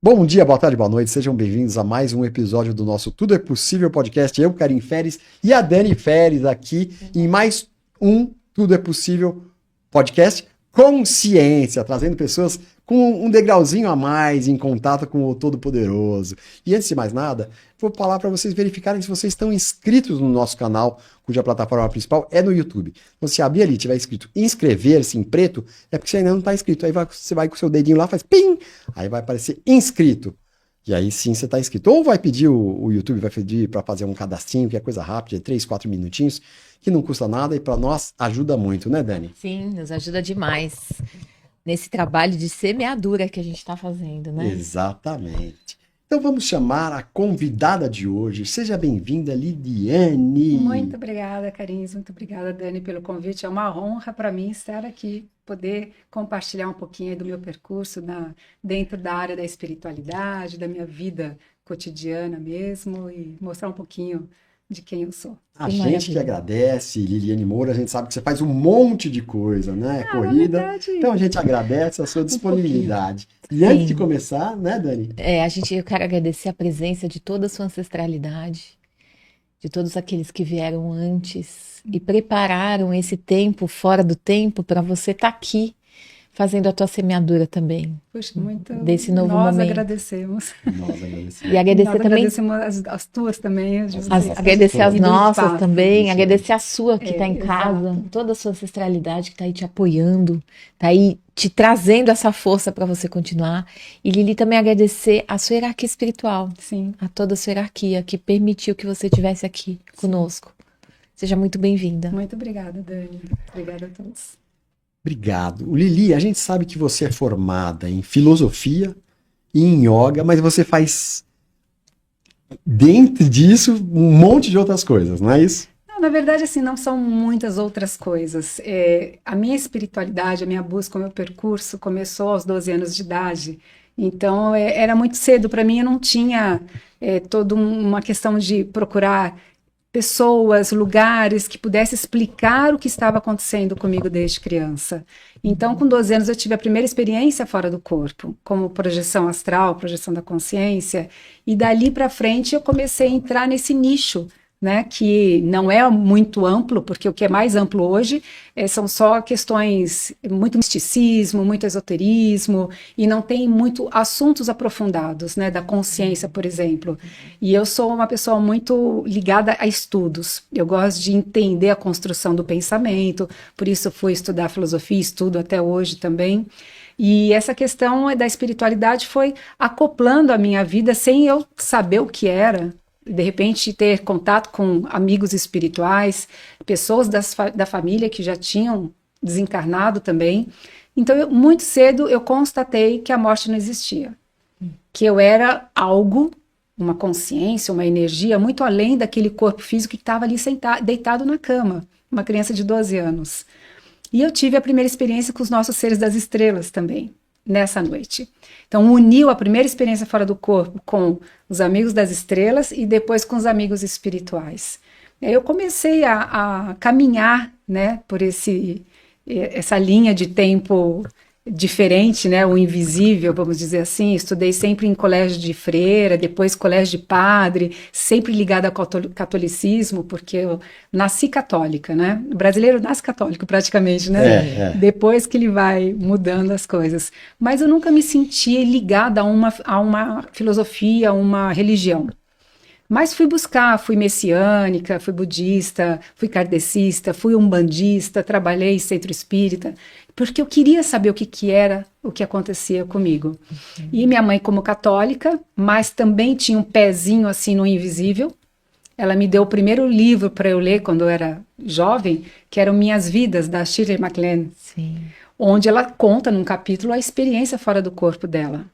Bom dia, boa tarde, boa noite, sejam bem-vindos a mais um episódio do nosso Tudo é Possível podcast. Eu, Karim Feres, e a Dani Feres aqui em mais um Tudo é Possível podcast Consciência, trazendo pessoas com um degrauzinho a mais em contato com o Todo-Poderoso. E antes de mais nada, vou falar para vocês verificarem se vocês estão inscritos no nosso canal, cuja plataforma principal é no YouTube. Então, se abrir ali e tiver escrito inscrever-se em preto, é porque você ainda não está inscrito. Aí você vai com o seu dedinho lá, faz pim, aí vai aparecer inscrito. E aí sim você está inscrito. Ou vai pedir, o YouTube vai pedir para fazer um cadastrinho, que é coisa rápida, 3, 4 minutinhos, que não custa nada e para nós ajuda muito, né, Dani? Sim, nos ajuda demais nesse trabalho de semeadura que a gente está fazendo, né? Exatamente. Então vamos chamar a convidada de hoje. Seja bem-vinda, Lidiane. Muito obrigada, Karins. Muito obrigada, Dani, pelo convite. É uma honra para mim estar aqui, poder compartilhar um pouquinho aí do meu percurso dentro da área da espiritualidade, da minha vida cotidiana mesmo, e mostrar um pouquinho de quem eu sou. A gente que agradece, Liliane Moura, a gente sabe que você faz um monte de coisa, né? Corrida. Verdade. Então a gente agradece a sua disponibilidade. E antes de começar, né, Dani? Eu quero agradecer a presença de toda a sua ancestralidade, de todos aqueles que vieram antes e prepararam esse tempo fora do tempo para você estar aqui fazendo a tua semeadura também. Puxa, muito. Desse novo nós momento. agradecemos. Nós agradecemos. E agradecer Nós também. agradecemos as tuas também. Agradecer as E do nossas espaço. também, Isso. agradecer a sua que está em exato. casa, toda a sua ancestralidade que está aí te apoiando, está aí te trazendo essa força para você continuar. E Lili, também agradecer a sua hierarquia espiritual, Sim. a toda a sua hierarquia que permitiu que você estivesse aqui conosco. Seja muito bem-vinda. Muito obrigada, Dani. Obrigada a todos. Obrigado. Lili, a gente sabe que você é formada em filosofia e em yoga, mas você faz, dentro disso, um monte de outras coisas, não é isso? Não, na verdade, assim, não são muitas outras coisas. A minha espiritualidade, a minha busca, o meu percurso começou aos 12 anos de idade. Então, era muito cedo para mim, eu não tinha toda uma questão de procurar pessoas, lugares que pudessem explicar o que estava acontecendo comigo desde criança. Então, com 12 anos, eu tive a primeira experiência fora do corpo, como projeção astral, projeção da consciência, e dali para frente eu comecei a entrar nesse nicho, né, que não é muito amplo, porque o que é mais amplo hoje são só questões, muito misticismo, muito esoterismo, e não tem muito assuntos aprofundados, né, da consciência, por exemplo. E eu sou uma pessoa muito ligada a estudos. Eu gosto de entender a construção do pensamento, por isso fui estudar filosofia, estudo até hoje também. E essa questão da espiritualidade foi acoplando a minha vida sem eu saber o que era. De repente ter contato com amigos espirituais, pessoas da família que já tinham desencarnado também. Então, muito cedo eu constatei que a morte não existia, que eu era algo, uma consciência, uma energia muito além daquele corpo físico que estava ali deitado na cama, uma criança de 12 anos. E eu tive a primeira experiência com os nossos seres das estrelas também, nessa noite. Então, uniu a primeira experiência fora do corpo com os amigos das estrelas e depois com os amigos espirituais. Eu comecei a caminhar, né, por essa linha de tempo diferente, né, o invisível, vamos dizer assim. Estudei sempre em colégio de freira, depois colégio de padre, sempre ligada ao catolicismo, porque eu nasci católica, né? O brasileiro nasce católico praticamente, né? Depois que ele vai mudando as coisas. Mas eu nunca me senti ligada a uma filosofia, a uma religião. Mas fui buscar, fui messiânica, fui budista, fui kardecista, fui umbandista, trabalhei em centro espírita, porque eu queria saber o que era, o que acontecia comigo. E minha mãe, como católica, mas também tinha um pezinho assim no invisível, ela me deu o primeiro livro para eu ler quando eu era jovem, que eram Minhas Vidas, da Shirley MacLaine, onde ela conta num capítulo a experiência fora do corpo dela.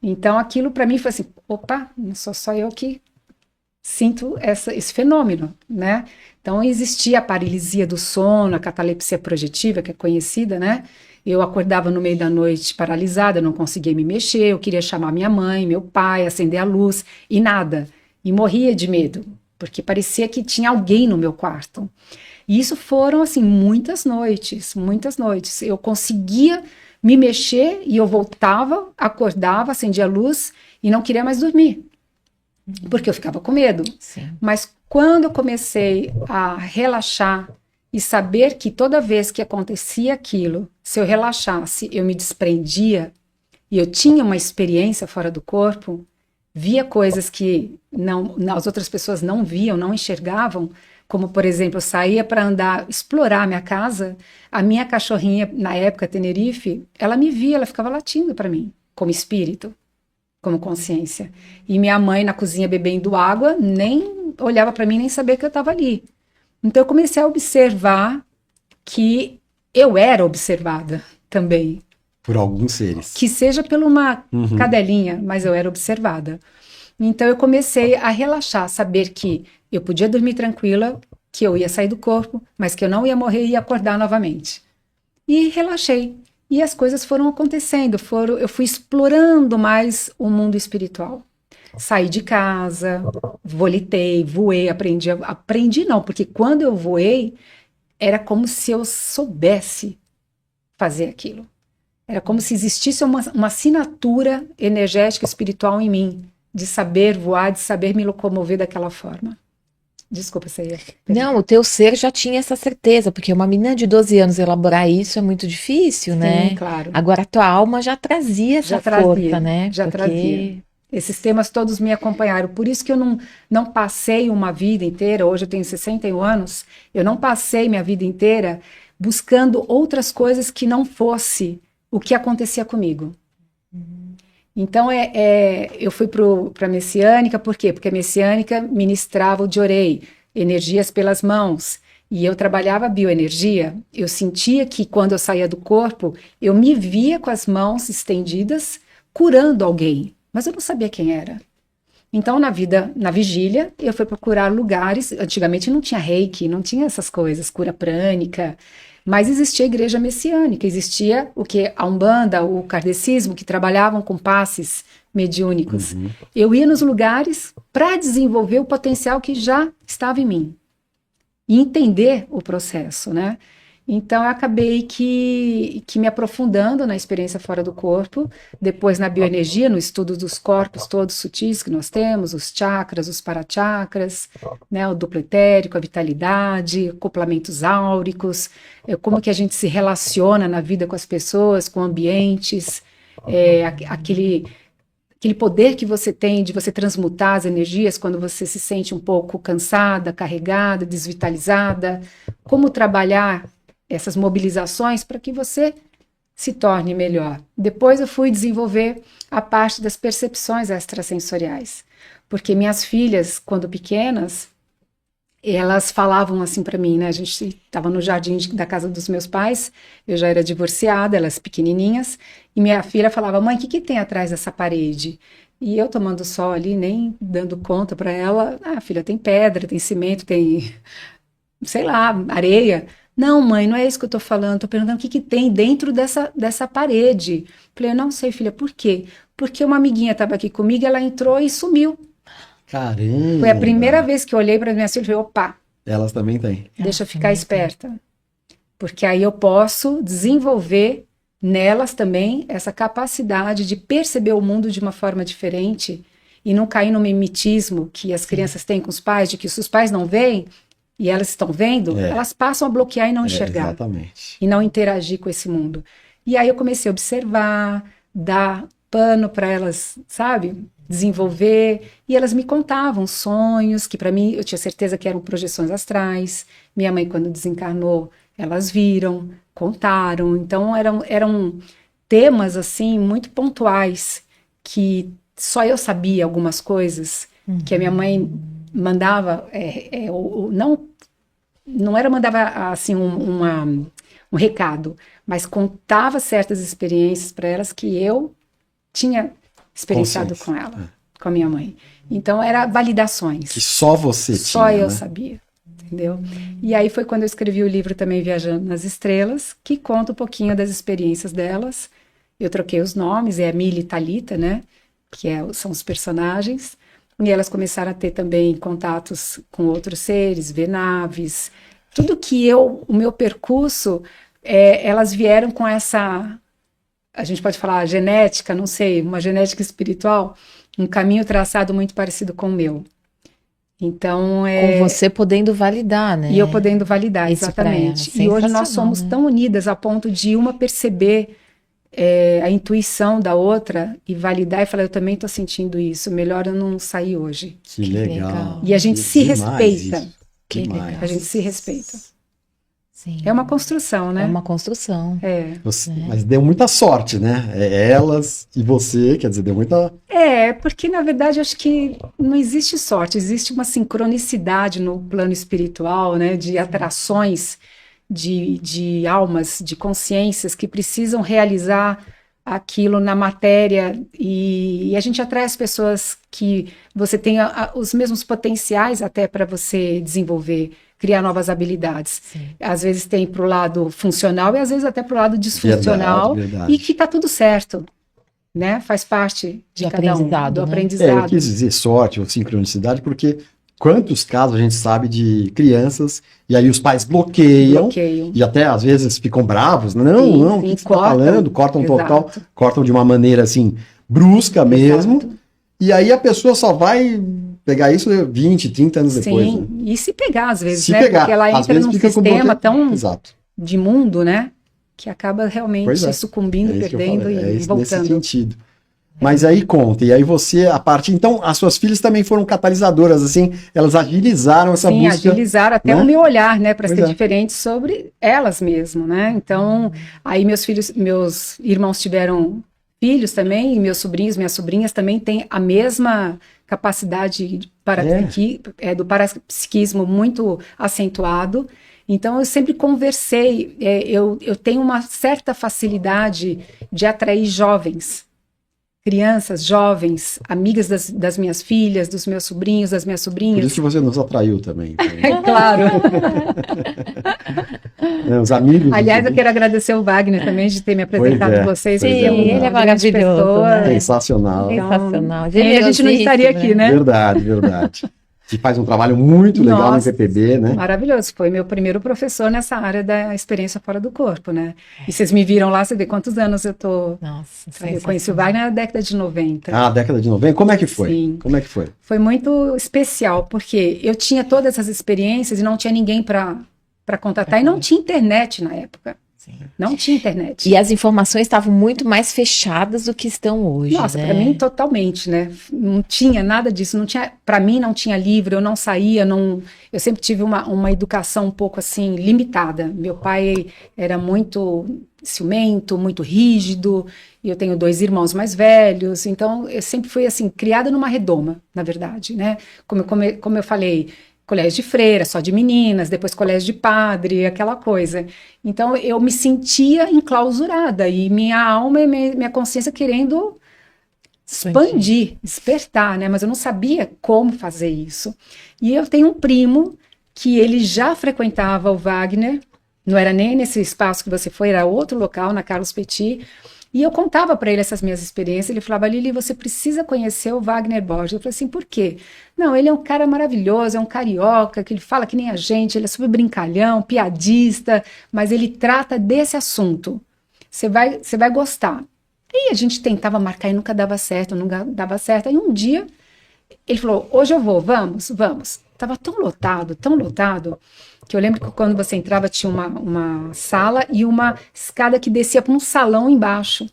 Então aquilo para mim foi assim, opa, não sou só eu que sinto esse fenômeno, né? Então existia a paralisia do sono, a catalepsia projetiva, que é conhecida, né? Eu acordava no meio da noite paralisada, não conseguia me mexer, eu queria chamar minha mãe, meu pai, acender a luz, e nada. E morria de medo, porque parecia que tinha alguém no meu quarto. E isso foram, assim, muitas noites, muitas noites. Eu conseguia me mexer e eu voltava, acordava, acendia a luz e não queria mais dormir, porque eu ficava com medo. Sim. Mas quando eu comecei a relaxar e saber que toda vez que acontecia aquilo, se eu relaxasse, eu me desprendia e eu tinha uma experiência fora do corpo, via coisas que as outras pessoas não viam, não enxergavam, como, por exemplo, eu saía para andar, explorar a minha casa, a minha cachorrinha, na época, Tenerife, ela me via, ela ficava latindo para mim, como espírito, como consciência. E minha mãe, na cozinha, bebendo água, nem olhava para mim, nem sabia que eu estava ali. Então, eu comecei a observar que eu era observada também. Por alguns seres. Que seja por uma cadelinha, mas eu era observada. Então eu comecei a relaxar, saber que eu podia dormir tranquila, que eu ia sair do corpo, mas que eu não ia morrer e ia acordar novamente. E relaxei. E as coisas foram acontecendo, eu fui explorando mais o mundo espiritual. Saí de casa, volitei, voei, aprendi não, porque quando eu voei, era como se eu soubesse fazer aquilo. Era como se existisse uma assinatura energética espiritual em mim, de saber voar, de saber me locomover daquela forma. Desculpa, você ia... Não, o teu ser já tinha essa certeza, porque uma menina de 12 anos elaborar isso é muito difícil, né? Sim, claro. Agora a tua alma já trazia essa força, né? Já Porque... trazia. Esses temas todos me acompanharam. Por isso que eu não passei uma vida inteira, hoje eu tenho 61 anos, eu não passei minha vida inteira buscando outras coisas que não fosse o que acontecia comigo. Então, eu fui para a Messiânica, por quê? Porque a Messiânica ministrava o Jorei, energias pelas mãos, e eu trabalhava bioenergia. Eu sentia que quando eu saía do corpo, eu me via com as mãos estendidas, curando alguém, mas eu não sabia quem era. Então, na vigília, eu fui procurar lugares, antigamente não tinha reiki, não tinha essas coisas, cura prânica, mas existia a igreja messiânica, existia o que? A Umbanda, o kardecismo, que trabalhavam com passes mediúnicos. Eu ia nos lugares para desenvolver o potencial que já estava em mim e entender o processo, né? Então, eu acabei que me aprofundando na experiência fora do corpo, depois na bioenergia, no estudo dos corpos todos sutis que nós temos, os chakras, os parachakras, né, o duplo etérico, a vitalidade, acoplamentos áuricos, como que a gente se relaciona na vida com as pessoas, com ambientes, aquele poder que você tem de você transmutar as energias quando você se sente um pouco cansada, carregada, desvitalizada, como trabalhar essas mobilizações para que você se torne melhor. Depois eu fui desenvolver a parte das percepções extrasensoriais, porque minhas filhas, quando pequenas, elas falavam assim para mim, né? A gente estava no jardim da casa dos meus pais, eu já era divorciada, elas pequenininhas, e minha filha falava: mãe, o que tem atrás dessa parede? E eu tomando sol ali, nem dando conta para ela: ah, filha, tem pedra, tem cimento, tem, sei lá, areia. Não, mãe, não é isso que eu estou falando, estou perguntando o que tem dentro dessa parede. Falei: eu não sei, filha, por quê? Porque uma amiguinha estava aqui comigo, ela entrou e sumiu. Caramba! Foi a primeira vez que eu olhei para as minhas filhas e falei: opa, elas também têm. deixa eu ficar esperta. Porque aí eu posso desenvolver nelas também essa capacidade de perceber o mundo de uma forma diferente e não cair no mimetismo que as crianças têm com os pais, de que se os pais não veem, e elas estão vendo, elas passam a bloquear e não enxergar. Exatamente. E não interagir com esse mundo. E aí eu comecei a observar, dar pano para elas, sabe? Desenvolver. E elas me contavam sonhos, que para mim eu tinha certeza que eram projeções astrais. Minha mãe, quando desencarnou, elas viram, contaram. Então eram temas assim muito pontuais, que só eu sabia algumas coisas, que a minha mãe mandava, não era mandava assim um recado, mas contava certas experiências para elas que eu tinha experienciado com ela, com a minha mãe. Então era validações. Que só você tinha, só eu né? sabia, entendeu? E aí foi quando eu escrevi o livro também, Viajando nas Estrelas, que conta um pouquinho das experiências delas. Eu troquei os nomes, é a Mili e Thalita, né? Que são os personagens. E elas começaram a ter também contatos com outros seres, ver naves. Tudo que o meu percurso, elas vieram com essa a gente pode falar genética, não sei, uma genética espiritual, um caminho traçado muito parecido com o meu. Então, Com você podendo validar, né? E eu podendo validar, Isso pra exatamente. ela, E hoje nós sensacional, somos né? tão unidas a ponto de uma perceber a intuição da outra e validar e falar, eu também estou sentindo isso, melhor eu não sair hoje. Que Que legal. legal. E a gente se Demais respeita. isso. Que Demais. legal. A gente se respeita. Sim. É uma construção, né? É uma construção. É. Mas deu muita sorte, né? Elas e você, quer dizer, deu muita. Porque na verdade eu acho que não existe sorte, existe uma sincronicidade no plano espiritual, né? De atrações de almas, de consciências que precisam realizar aquilo na matéria e a gente atrai as pessoas que você tem os mesmos potenciais até para você desenvolver, criar novas habilidades. Sim. Às vezes tem para o lado funcional e às vezes até para o lado disfuncional Verdade. e que está tudo certo, né? Faz parte de Do cada um, aprendizado, do né? Eu aprendizado. quis dizer sorte ou sincronicidade, porque quantos casos a gente sabe de crianças e aí os pais bloqueiam. Bloqueio. E até às vezes ficam bravos, não, Sim, não, o sim, que você está falando? Cortam total, exato. cortam de uma maneira assim, brusca mesmo, Exato. e aí a pessoa só vai pegar isso 20, 30 anos depois. Sim, Né? e se pegar às vezes, Se né? pegar, Porque ela às entra vezes num fica com sistema bloqueio. tão Exato. de mundo, né? Que acaba realmente Pois é. sucumbindo, É isso que eu perdendo falei, e nesse voltando. sentido. Mas aí conta, e aí você, a partir. Então, as suas filhas também foram catalisadoras, assim, elas agilizaram essa Sim, busca. agilizaram até né? o meu olhar, né, para Pois ser é. diferente sobre elas mesmo, né? Então, aí meus irmãos tiveram filhos também, e meus sobrinhos, minhas sobrinhas também têm a mesma capacidade do parapsiquismo muito acentuado. Então, eu sempre conversei, eu tenho uma certa facilidade de atrair jovens, crianças, jovens, amigas das minhas filhas, dos meus sobrinhos, das minhas Por sobrinhas. isso que você nos atraiu também. É claro. Né, os amigos. Aliás, eu quero agradecer o Wagner também de ter me apresentado Pois é, a vocês. pois porque é, um ele é grande maravilhoso, pessoa. né? Sensacional. Sensacional. Sem ele a gente não estaria aqui, né? Verdade, verdade. Que faz um trabalho muito legal Nossa, no PPB, né? Maravilhoso. Foi meu primeiro professor nessa área da experiência fora do corpo, né? E vocês me viram lá, você vê quantos anos eu tô. Nossa, Eu conheci o Wagner na década de 90. Ah, década de 90. Como é que foi? Sim. Como é que foi? Foi muito especial, porque eu tinha todas essas experiências e não tinha ninguém para contatar, e não tinha internet na época. Sim. Não tinha internet. E as informações estavam muito mais fechadas do que estão hoje. Nossa, né? para mim totalmente, né? Não tinha nada disso, não tinha, para mim não tinha livro, eu não saía, eu sempre tive uma educação um pouco assim limitada. Meu pai era muito ciumento, muito rígido, e eu tenho 2 irmãos mais velhos, então eu sempre fui assim criada numa redoma, na verdade, né? Como eu falei, colégio de freira, só de meninas, depois colégio de padre, aquela coisa. Então eu me sentia enclausurada e minha alma e minha consciência querendo expandir, despertar, né? Mas eu não sabia como fazer isso. E eu tenho um primo que ele já frequentava o Wagner, não era nem nesse espaço que você foi, era outro local, na Carlos Petit, e eu contava para ele essas minhas experiências, ele falava, Lili, você precisa conhecer o Wagner Borges. Eu falei assim, por quê? Não, ele é um cara maravilhoso, é um carioca, que ele fala que nem a gente, ele é super brincalhão, piadista, mas ele trata desse assunto. Você vai gostar. E a gente tentava marcar e nunca dava certo. Aí um dia, ele falou, hoje eu vou, vamos. Tava tão lotado, que eu lembro que quando você entrava tinha uma sala e uma escada que descia para um salão embaixo.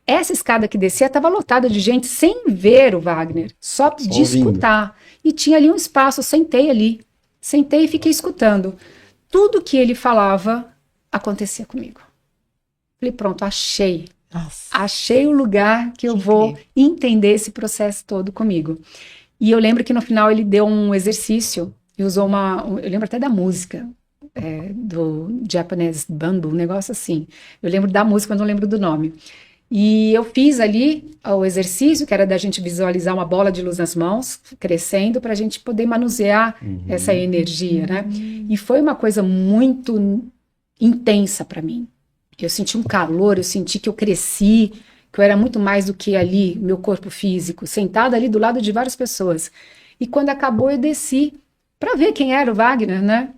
Essa escada que descia estava lotada de gente sem ver o Wagner, só de ouvindo. escutar. E tinha ali um espaço, eu sentei e fiquei escutando. Tudo que ele falava acontecia comigo. Falei, pronto, achei. Nossa. Achei o lugar que eu vou entender esse processo todo comigo. E eu lembro que no final ele deu um exercício e usou eu lembro até da música, do Japanese Bamboo, um negócio assim. Eu lembro da música, mas não lembro do nome. E eu fiz ali o exercício, que era da gente visualizar uma bola de luz nas mãos, crescendo, para a gente poder manusear essa energia, né? E foi uma coisa muito intensa para mim. Eu senti um calor, eu senti que eu cresci, que eu era muito mais do que ali, meu corpo físico, sentada ali do lado de várias pessoas. E quando acabou, eu desci para ver quem era o Wagner, né?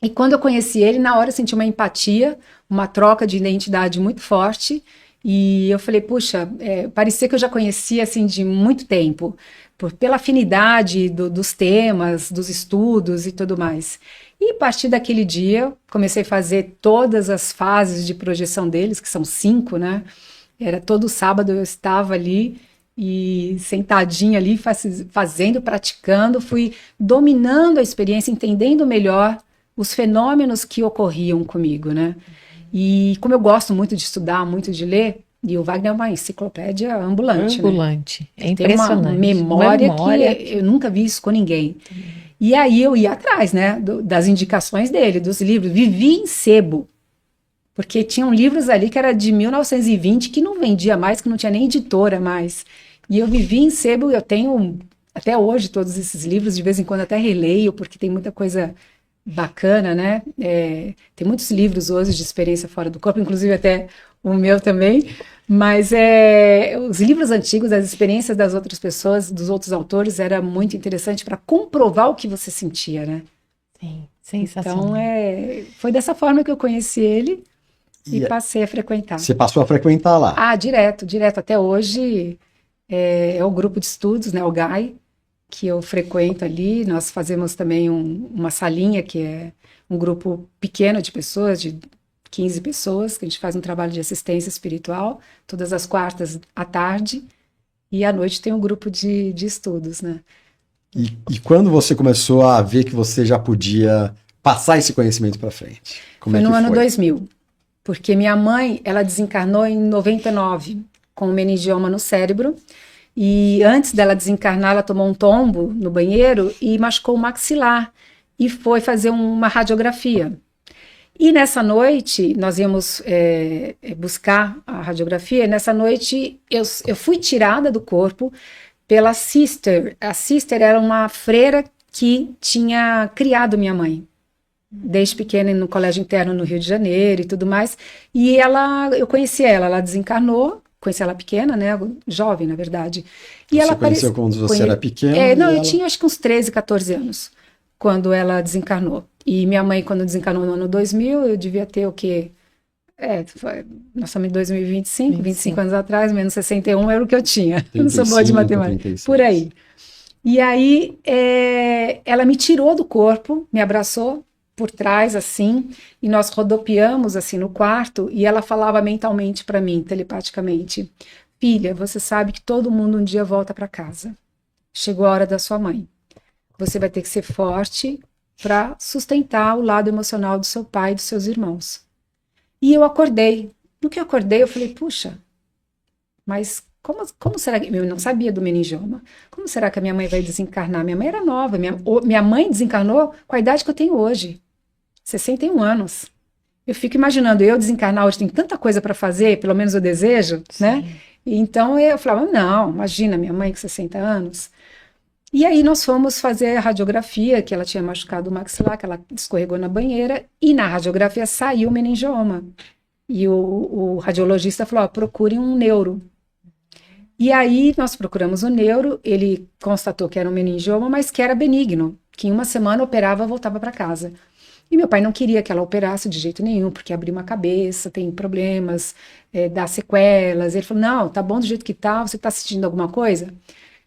E quando eu conheci ele, na hora eu senti uma empatia, uma troca de identidade muito forte, E eu falei, puxa, parecia que eu já conhecia, assim, de muito tempo, pela afinidade dos temas, dos estudos e tudo mais. E a partir daquele dia, comecei a fazer todas as fases de projeção deles, que são 5, né? Era todo sábado eu estava ali e sentadinha ali fazendo, praticando, fui dominando a experiência, entendendo melhor os fenômenos que ocorriam comigo, né? E como eu gosto muito de estudar, muito de ler, e o Wagner é uma enciclopédia ambulante, né? Ambulante. É Tem uma impressionante. memória Memória. que eu nunca vi isso com ninguém. E aí eu ia atrás, né, das indicações dele, dos livros. Vivi em sebo, porque tinham livros ali que era de 1920 que não vendia mais, que não tinha nem editora mais. E eu vivi em sebo, eu tenho até hoje todos esses livros, de vez em quando até releio, porque tem muita coisa bacana, né? Tem muitos livros hoje de experiência fora do corpo, inclusive até o meu também, mas os livros antigos, as experiências das outras pessoas, dos outros autores, era muito interessante para comprovar o que você sentia, né? Sim, sensacional. Então, foi dessa forma que eu conheci ele e E passei a frequentar. você passou a frequentar lá. Ah, direto. Até hoje é o grupo de estudos, né, o GAI, que eu frequento ali. Nós fazemos também uma salinha, que é um grupo pequeno de pessoas, de 15 pessoas, que a gente faz um trabalho de assistência espiritual, todas as quartas à tarde, e à noite tem um grupo de estudos, né? E quando você começou a ver que você já podia passar esse conhecimento para frente? Como Foi é que no ano foi? 2000, porque minha mãe, ela desencarnou em 99, com meningioma no cérebro, e antes dela desencarnar, ela tomou um tombo no banheiro e machucou o maxilar, e foi fazer uma radiografia. E nessa noite, nós íamos buscar a radiografia, e nessa noite eu fui tirada do corpo pela sister. A sister era uma freira que tinha criado minha mãe, desde pequena no colégio interno no Rio de Janeiro e tudo mais. E eu conheci ela desencarnou, conheci ela pequena, né, jovem, na verdade. E Você ela conheceu quando você era pequeno? Não, e eu tinha acho que uns 13, 14 anos, quando ela desencarnou. E minha mãe, quando desencarnou no ano 2000, eu devia ter o quê? Nós estamos em 2025, 25 anos atrás, menos 61 era o que eu tinha. 35, Eu não sou boa de matemática. 36. Por aí. E aí, ela me tirou do corpo, me abraçou por trás, assim, e nós rodopiamos, assim, no quarto, e ela falava mentalmente para mim, telepaticamente, filha, você sabe que todo mundo um dia volta para casa. Chegou a hora da sua mãe. Você vai ter que ser forte para sustentar o lado emocional do seu pai e dos seus irmãos. E eu acordei. No que eu acordei, eu falei, puxa, mas como será que... Eu não sabia do meningioma. Como será que a minha mãe vai desencarnar? Minha mãe era nova. Minha mãe desencarnou com a idade que eu tenho hoje. 61 anos. Eu fico imaginando, eu desencarnar hoje, tem tanta coisa para fazer, pelo menos eu desejo, né? Então eu falava, não, imagina, minha mãe com 60 anos. E aí nós fomos fazer a radiografia, que ela tinha machucado o maxilar, que ela escorregou na banheira, e na radiografia saiu o meningioma. E o radiologista falou, procure um neuro. E aí nós procuramos o neuro, ele constatou que era um meningioma, mas que era benigno, que em uma semana operava e voltava para casa. E meu pai não queria que ela operasse de jeito nenhum, porque abriu uma cabeça, tem problemas, dá sequelas. Ele falou, não, tá bom do jeito que tá, você tá sentindo alguma coisa?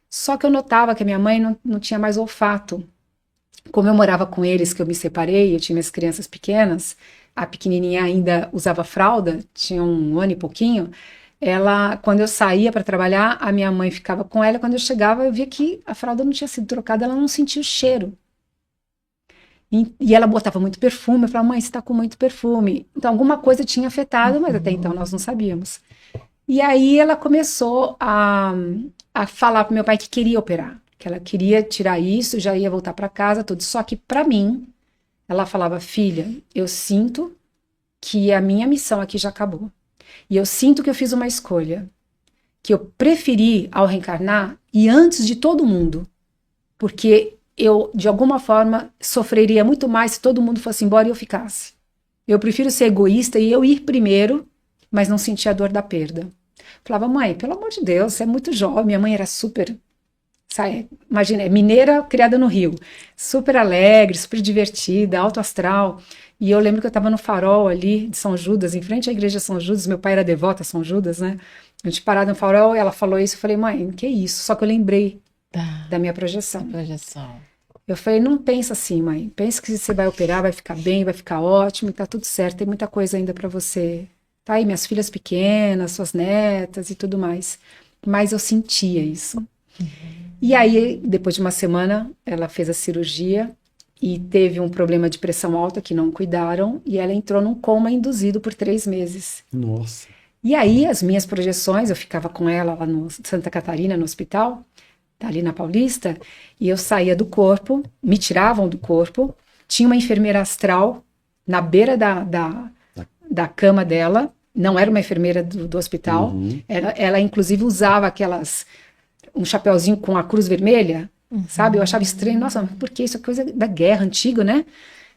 Só que eu notava que a minha mãe não tinha mais olfato. Como eu morava com eles, que eu me separei, eu tinha minhas crianças pequenas, a pequenininha ainda usava fralda, tinha 1 ano e pouquinho, quando eu saía para trabalhar, a minha mãe ficava com ela, quando eu chegava eu via que a fralda não tinha sido trocada, ela não sentia o cheiro. E ela botava muito perfume, eu falava, mãe, você está com muito perfume. Então alguma coisa tinha afetado, mas até então nós não sabíamos. E aí ela começou a falar para meu pai que queria operar, que ela queria tirar isso, já ia voltar para casa, tudo. Só que para mim, ela falava, filha, eu sinto que a minha missão aqui já acabou. E eu sinto que eu fiz uma escolha, que eu preferi ao reencarnar e antes de todo mundo, porque eu, de alguma forma, sofreria muito mais se todo mundo fosse embora e eu ficasse. Eu prefiro ser egoísta e eu ir primeiro, mas não sentir a dor da perda. Falava, mãe, pelo amor de Deus, você é muito jovem. Minha mãe era super Imagina, é mineira criada no Rio, super alegre, super divertida, alto astral. E eu lembro que eu estava no Farol ali de São Judas, em frente à igreja de São Judas. Meu pai era devoto a São Judas, né? A gente parado no Farol, ela falou isso, eu falei, mãe, que isso? Só que eu lembrei da minha projeção. Eu falei, não pensa assim, mãe. Pensa que você vai operar, vai ficar bem, vai ficar ótimo, e tá tudo certo. Tem muita coisa ainda para você. Tá aí, minhas filhas pequenas, suas netas e tudo mais. Mas eu sentia isso. E aí, depois de uma semana, ela fez a cirurgia e teve um problema de pressão alta que não cuidaram. E ela entrou num coma induzido por 3 meses. Nossa. E aí, as minhas projeções, eu ficava com ela lá no Santa Catarina, no hospital, ali na Paulista, e eu saía do corpo, me tiravam do corpo, tinha uma enfermeira astral na beira da cama dela, não era uma enfermeira do hospital, ela inclusive usava um chapeuzinho com a cruz vermelha, sabe? Eu achava estranho, nossa, porque isso é coisa da guerra antiga, né?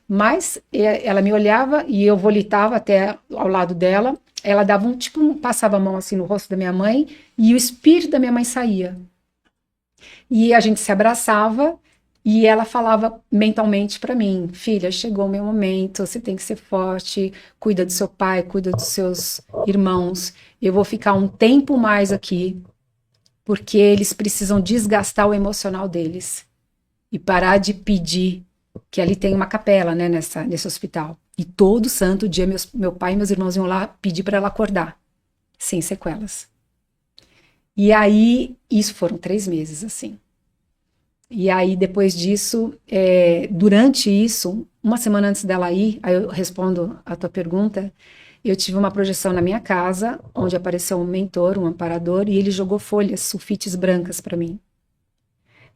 Mas ela me olhava e eu volitava até ao lado dela, ela dava passava a mão assim no rosto da minha mãe e o espírito da minha mãe saía. E a gente se abraçava e ela falava mentalmente para mim, filha, chegou o meu momento, você tem que ser forte, cuida do seu pai, cuida dos seus irmãos, eu vou ficar um tempo mais aqui, porque eles precisam desgastar o emocional deles e parar de pedir, que ali tem uma capela, né, nesse hospital, e todo santo dia meu pai e meus irmãos iam lá pedir para ela acordar, sem sequelas. E aí, isso foram 3 meses, assim. E aí, depois disso, durante isso, uma semana antes dela ir, aí eu respondo a tua pergunta, eu tive uma projeção na minha casa, onde apareceu um mentor, um amparador, e ele jogou folhas, sulfites brancas para mim.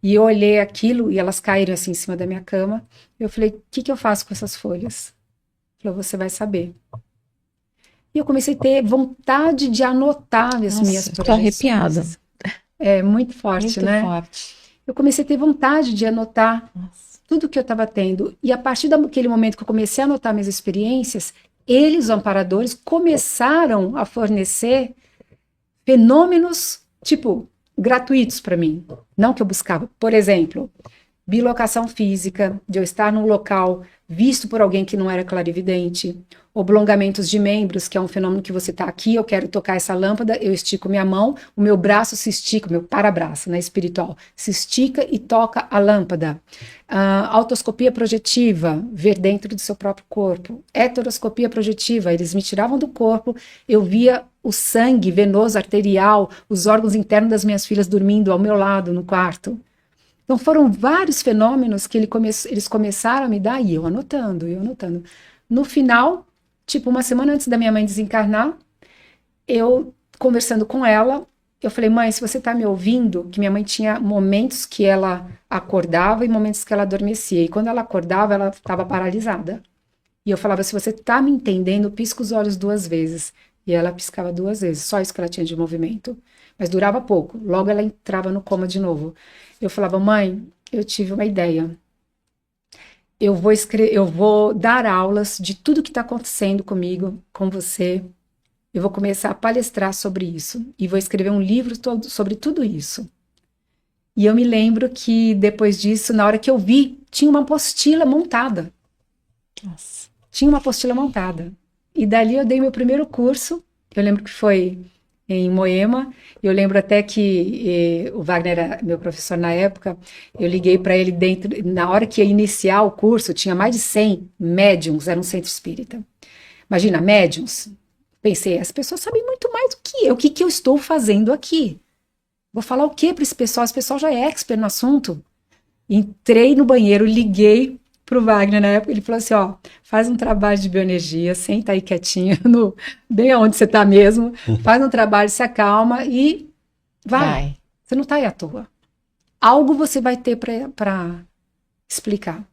E eu olhei aquilo, e elas caíram assim em cima da minha cama. Eu falei, o que eu faço com essas folhas? Ele falou, você vai saber. E eu comecei a ter vontade de anotar as minhas projeções. Tô arrepiada. É muito forte, né? Muito forte. Eu comecei a ter vontade de anotar tudo que eu estava tendo. E a partir daquele momento que eu comecei a anotar minhas experiências, eles, os amparadores, começaram a fornecer fenômenos, gratuitos para mim. Não que eu buscava. Por exemplo, bilocação física, de eu estar num local visto por alguém que não era clarividente, oblongamentos de membros, que é um fenômeno que você está aqui, eu quero tocar essa lâmpada, eu estico minha mão, o meu braço se estica, o meu parabraço, né, espiritual, se estica e toca a lâmpada. Autoscopia projetiva, ver dentro do seu próprio corpo. Heteroscopia projetiva, eles me tiravam do corpo, eu via o sangue venoso, arterial, os órgãos internos das minhas filhas dormindo ao meu lado no quarto. Então foram vários fenômenos que eles começaram a me dar, e eu anotando. No final, uma semana antes da minha mãe desencarnar, eu conversando com ela, eu falei, mãe, se você está me ouvindo, que minha mãe tinha momentos que ela acordava e momentos que ela adormecia, e quando ela acordava, ela estava paralisada. E eu falava, se você está me entendendo, pisca os olhos 2 vezes. E ela piscava 2 vezes, só isso que ela tinha de movimento. Mas durava pouco, logo ela entrava no coma de novo. Eu falava, mãe, eu tive uma ideia. Eu vou dar aulas de tudo que está acontecendo comigo, com você. Eu vou começar a palestrar sobre isso. E vou escrever um livro sobre tudo isso. E eu me lembro que depois disso, na hora que eu vi, tinha uma apostila montada. Nossa. Tinha uma apostila montada. E dali eu dei meu primeiro curso. Eu lembro que foi em Moema. Eu lembro até que o Wagner era meu professor na época. Eu liguei para ele na hora que ia iniciar o curso, tinha mais de 100 médiums, era um centro espírita. Imagina, médiums. Pensei, as pessoas sabem muito mais do que eu. O que eu estou fazendo aqui? Vou falar o que para esse pessoal? Esse pessoal já é expert no assunto. Entrei no banheiro, liguei pro Wagner na época, ele falou assim, ó, faz um trabalho de bioenergia, senta aí quietinho, bem onde você tá mesmo, faz um trabalho, se acalma e vai. Você não tá aí à toa. Algo você vai ter para explicar.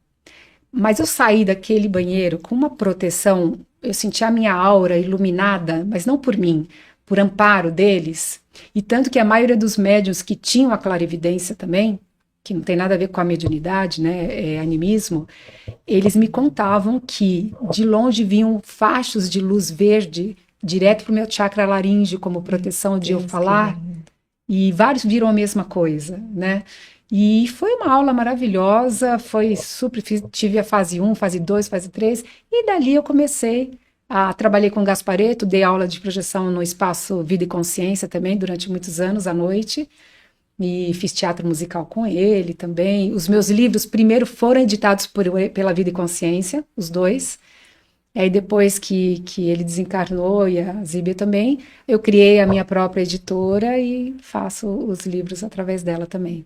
Mas eu saí daquele banheiro com uma proteção, eu senti a minha aura iluminada, mas não por mim, por amparo deles, e tanto que a maioria dos médiuns que tinham a clarividência também, que não tem nada a ver com a mediunidade, né, animismo, eles me contavam que de longe vinham fachos de luz verde direto para o meu chakra laríngeo como proteção de eu falar, e vários viram a mesma coisa, né? E foi uma aula maravilhosa, foi super, tive a fase 1, fase 2, fase 3, e dali eu trabalhei com o Gasparetto, dei aula de projeção no espaço Vida e Consciência também, durante muitos anos à noite, e fiz teatro musical com ele também. Os meus livros primeiro foram editados pela Vida e Consciência, os dois. Aí depois que ele desencarnou e a Zíbia também, eu criei a minha própria editora e faço os livros através dela também.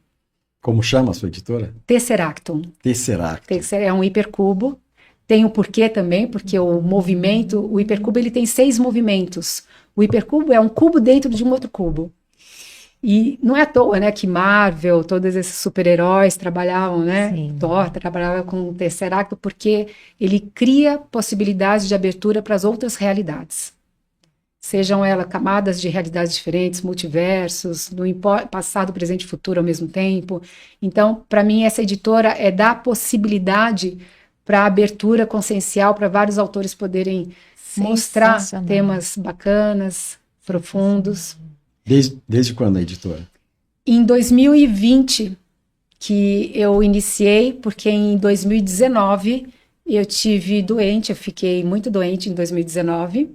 Como chama a sua editora? Tesseractum. Tesseractum. É um hipercubo. Tem um porquê também, porque o hipercubo ele tem 6 movimentos. O hipercubo é um cubo dentro de um outro cubo. E não é à toa, né, que Marvel, todos esses super-heróis trabalhavam, né? Sim. Thor trabalhava com o Tesseract, porque ele cria possibilidades de abertura para as outras realidades. Sejam elas camadas de realidades diferentes, multiversos, no passado, presente e futuro ao mesmo tempo. Então, para mim, essa editora é dar possibilidade para abertura consciencial, para vários autores poderem mostrar temas bacanas, profundos. Desde quando a editora? Em 2020 que eu iniciei, porque em 2019 eu tive doente, eu fiquei muito doente em 2019.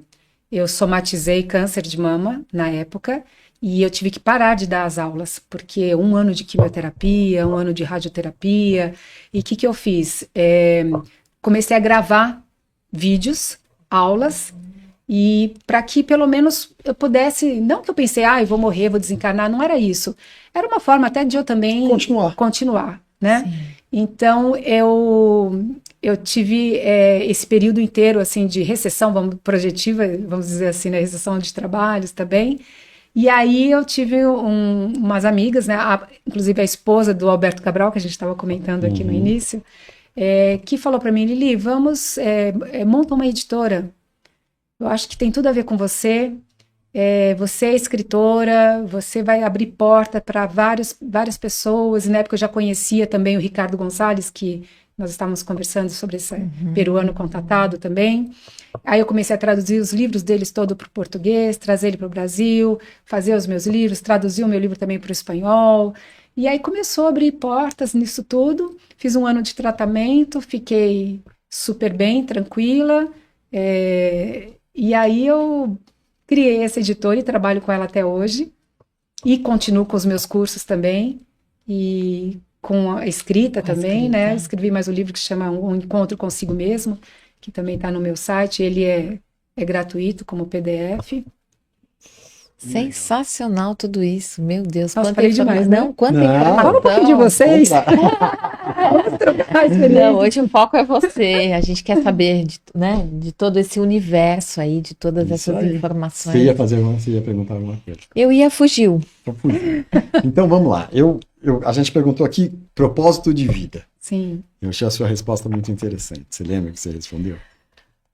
Eu somatizei câncer de mama na época e eu tive que parar de dar as aulas, porque 1 ano de quimioterapia, 1 ano de radioterapia. E o que eu fiz? Comecei a gravar vídeos, aulas, e para que pelo menos eu pudesse, não que eu pensei, eu vou morrer, vou desencarnar, não era isso. Era uma forma até de eu também continuar, né? Sim. Então eu tive esse período inteiro assim de recessão projetiva, vamos dizer assim, né? Recessão de trabalhos também. E aí eu tive umas amigas, né? Inclusive a esposa do Alberto Cabral, que a gente estava comentando aqui no início, que falou para mim, Lili, vamos, monta uma editora. Eu acho que tem tudo a ver com você. Você é escritora, você vai abrir porta para várias pessoas. E na época eu já conhecia também o Ricardo Gonçalves, que nós estávamos conversando sobre esse peruano contatado também. Aí eu comecei a traduzir os livros deles todo para o português, trazer ele para o Brasil, fazer os meus livros, traduzir o meu livro também para o espanhol. E aí começou a abrir portas nisso tudo. Fiz 1 ano de tratamento, fiquei super bem, tranquila. E aí eu criei essa editora e trabalho com ela até hoje. E continuo com os meus cursos também. E com a escrita também, né? Escrevi mais um livro que se chama Um Encontro Consigo Mesmo, que também está no meu site. Ele é gratuito como PDF. Sensacional tudo isso, meu Deus. Nossa, falei demais, né? Quanta informação. Fala um pouquinho de vocês. Não, hoje o foco é você. A gente quer saber de todo esse universo aí, de todas essas informações. Você ia perguntar alguma coisa. Eu ia fugiu. Então vamos lá. A gente perguntou aqui propósito de vida. Sim. Eu achei a sua resposta muito interessante. Você lembra que você respondeu?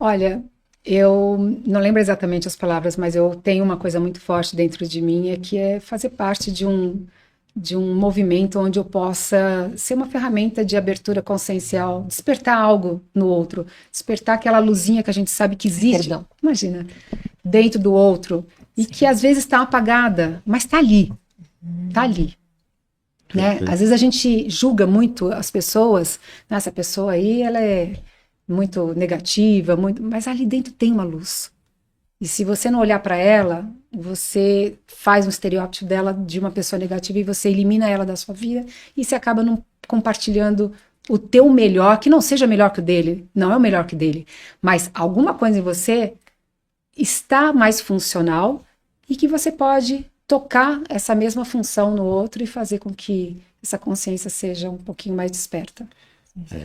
Olha, eu não lembro exatamente as palavras, mas eu tenho uma coisa muito forte dentro de mim, que é fazer parte de um movimento onde eu possa ser uma ferramenta de abertura consciencial, despertar algo no outro, despertar aquela luzinha que a gente sabe que existe, imagina, dentro do outro, e que às vezes está apagada, mas está ali, né? Às vezes a gente julga muito as pessoas, essa pessoa aí, ela é muito negativa, mas ali dentro tem uma luz. E se você não olhar para ela, você faz um estereótipo dela de uma pessoa negativa e você elimina ela da sua vida e você acaba não compartilhando o teu melhor, que não seja melhor que o dele, não é o melhor que o dele, mas alguma coisa em você está mais funcional e que você pode tocar essa mesma função no outro e fazer com que essa consciência seja um pouquinho mais desperta.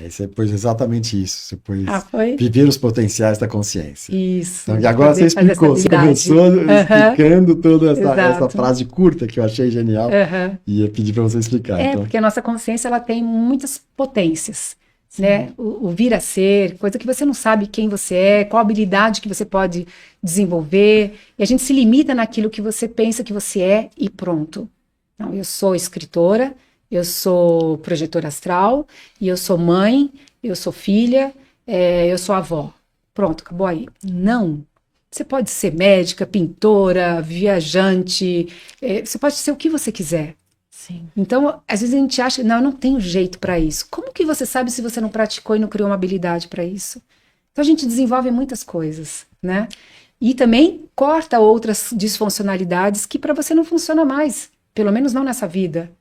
Você pôs exatamente isso. Você pôs foi? Viver os potenciais da consciência. Isso. Então, e agora você explicou, você começou explicando toda essa frase curta que eu achei genial e ia pedir para você explicar. Então. Porque a nossa consciência ela tem muitas potências, né? O vir a ser, coisa que você não sabe quem você é, qual habilidade que você pode desenvolver, e a gente se limita naquilo que você pensa que você é e pronto. Então, eu sou escritora, eu sou projetora astral, e eu sou mãe, eu sou filha, eu sou avó. Pronto, acabou aí. Não. Você pode ser médica, pintora, viajante, você pode ser o que você quiser. Sim. Então, às vezes a gente acha, não, eu não tenho jeito para isso. Como que você sabe se você não praticou e não criou uma habilidade para isso? Então a gente desenvolve muitas coisas, né? E também corta outras disfuncionalidades que para você não funciona mais, pelo menos não nessa vida,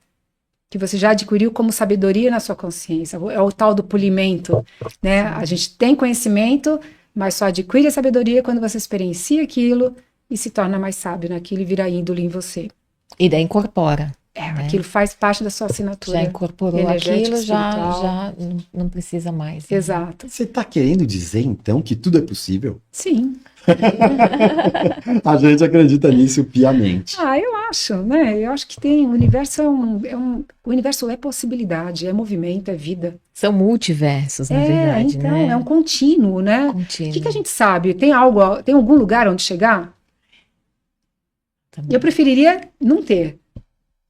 que você já adquiriu como sabedoria na sua consciência. É o tal do polimento, né? A gente tem conhecimento, mas só adquire a sabedoria quando você experiencia aquilo e se torna mais sábio naquilo e vira índole em você. E daí incorpora. Né? Aquilo faz parte da sua assinatura. Já incorporou energética, aquilo, já não precisa mais. Né? Exato. Você está querendo dizer, então, que tudo é possível? Sim. A gente acredita nisso piamente. Eu acho, né? Eu acho que tem. O universo o universo é possibilidade, é movimento, é vida. São multiversos, na verdade, então, né? é um contínuo, né? Contínuo. O que a gente sabe? Tem algum lugar onde chegar? Também. Eu preferiria não ter.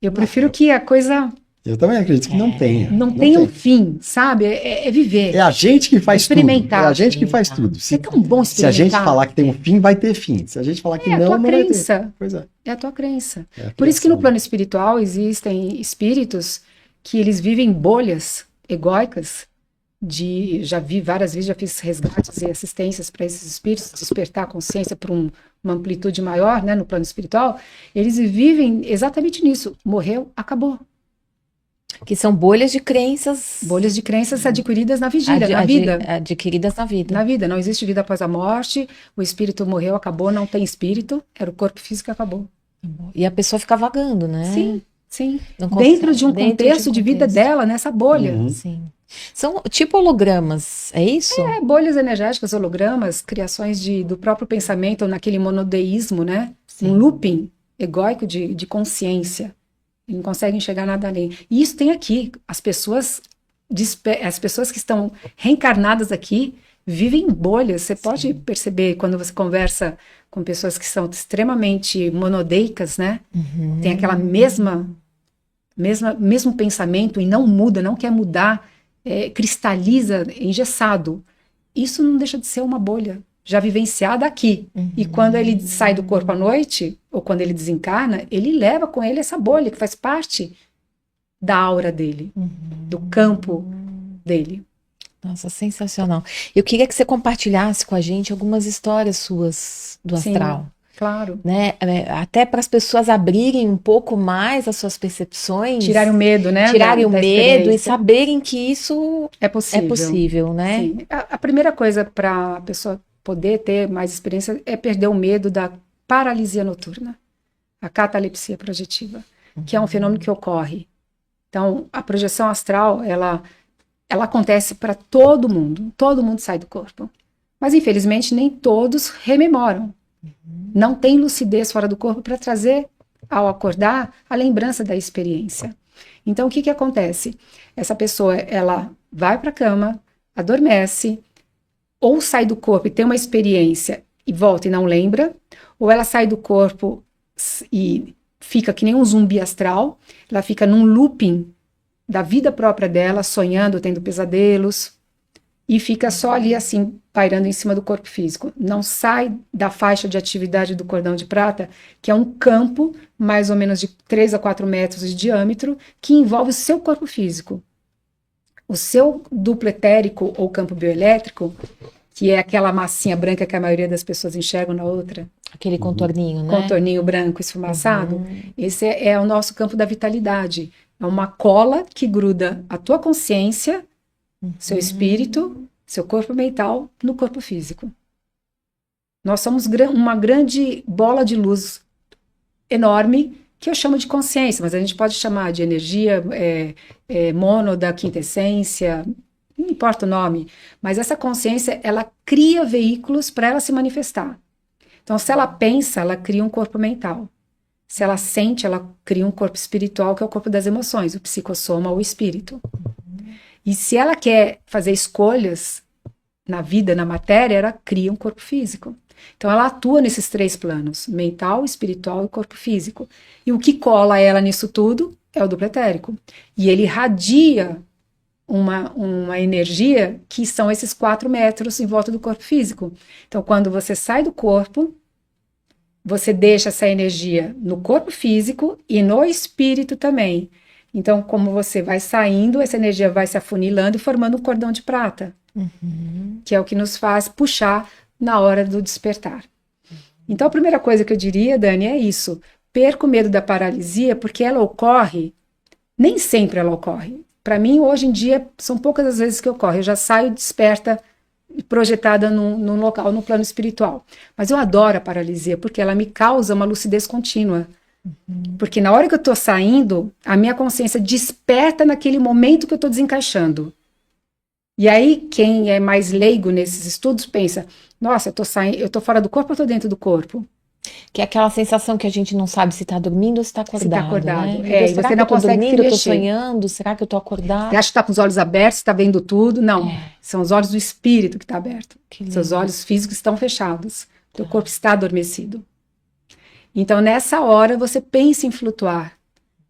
Eu prefiro que a coisa Eu também acredito que não tenha. não tenha um fim, sabe? É viver. É a gente que faz Experimentar. tudo. É a gente que faz tudo. É tão bom Se a experimentar. gente falar que tem um fim, vai ter fim. Se a gente falar que É a não, tua não vai ter. crença. Pois é. É a tua crença. É a Por isso que no criação. plano espiritual existem espíritos que eles vivem bolhas egóicas já vi várias vezes, já fiz resgates e assistências para esses espíritos despertar a consciência para uma amplitude maior, né, no plano espiritual. Eles vivem exatamente nisso. Morreu, acabou. Que são bolhas de crenças. Bolhas de crenças adquiridas na vigília, na vida. Adquiridas na vida. Na vida, não existe vida após a morte, o espírito morreu, acabou, não tem espírito, era o corpo físico que acabou. E a pessoa fica vagando, né? Sim, sim. Não consegue- Dentro de um contexto de vida contexto. dela, nessa bolha. Uhum. Sim. São tipo hologramas, é isso? Bolhas energéticas, hologramas, criações do próprio pensamento, naquele monodeísmo, né? Sim. Um looping egóico de consciência. Ele não consegue enxergar nada além. E isso tem aqui. As pessoas que estão reencarnadas aqui vivem em bolhas. Você pode perceber quando você conversa com pessoas que são extremamente monodeicas, né? Uhum. Tem aquela mesmo pensamento e não muda, não quer mudar, cristaliza, engessado. Isso não deixa de ser uma bolha já vivenciada aqui. E quando ele sai do corpo à noite, ou quando ele desencarna, ele leva com ele essa bolha que faz parte da aura dele, do campo dele. Nossa, sensacional. Eu queria que você compartilhasse com a gente algumas histórias suas do Sim. astral. Claro. Né? Até para as pessoas abrirem um pouco mais as suas percepções. Tirarem o medo, né? Tirarem o da medo e experiência. saberem que isso É possível. é possível, né? Sim. A primeira coisa para a pessoa poder ter mais experiência é perder o medo da paralisia noturna, a catalepsia projetiva, que é um fenômeno que ocorre. Então, a projeção astral, ela acontece para todo mundo sai do corpo. Mas, infelizmente, nem todos rememoram. Não tem lucidez fora do corpo para trazer, ao acordar, a lembrança da experiência. Então, o que acontece? Essa pessoa, ela vai para a cama, adormece, ou sai do corpo e tem uma experiência e volta e não lembra, ou ela sai do corpo e fica que nem um zumbi astral, ela fica num looping da vida própria dela, sonhando, tendo pesadelos, e fica só ali assim, pairando em cima do corpo físico. Não sai da faixa de atividade do cordão de prata, que é um campo mais ou menos de 3 a 4 metros de diâmetro, que envolve o seu corpo físico. O seu duplo etérico ou campo bioelétrico, que é aquela massinha branca que a maioria das pessoas enxergam na outra. Aquele contorninho, né? Contorninho branco esfumaçado. Esse é o nosso campo da vitalidade. É uma cola que gruda a tua consciência, seu espírito, seu corpo mental, no corpo físico. Nós somos uma grande bola de luz enorme, que eu chamo de consciência, mas a gente pode chamar de energia, mono da quinta essência, não importa o nome, mas essa consciência, ela cria veículos para ela se manifestar. Então, se ela pensa, ela cria um corpo mental. Se ela sente, ela cria um corpo espiritual, que é o corpo das emoções, o psicossoma ou o espírito. E se ela quer fazer escolhas na vida, na matéria, ela cria um corpo físico. Então, ela atua nesses 3 planos, mental, espiritual e corpo físico. E o que cola ela nisso tudo é o duplo etérico. E ele irradia uma energia que são esses 4 metros em volta do corpo físico. Então, quando você sai do corpo, você deixa essa energia no corpo físico e no espírito também. Então, como você vai saindo, essa energia vai se afunilando e formando um cordão de prata, que é o que nos faz puxar na hora do despertar. Então, a primeira coisa que eu diria, Dani, é isso. Perca o medo da paralisia, porque ela ocorre, nem sempre ela ocorre. Para mim, hoje em dia, são poucas as vezes que ocorre. Eu já saio desperta, projetada num local, no plano espiritual. Mas eu adoro a paralisia, porque ela me causa uma lucidez contínua. Porque na hora que eu estou saindo, a minha consciência desperta naquele momento que eu estou desencaixando. E aí, quem é mais leigo nesses estudos pensa, nossa, eu estou fora do corpo ou estou dentro do corpo? Que é aquela sensação que a gente não sabe se está dormindo ou se está acordado. Se tá acordado. Né? É, Será você que não eu tô consegue se dormindo, eu tô mexer. sonhando? Será que eu tô acordado? Você acha que está com os olhos abertos, está vendo tudo? Não, são os olhos do espírito que está aberto. Que Seus lindo. olhos físicos estão fechados. Teu corpo está adormecido. Então, nessa hora, você pensa em flutuar.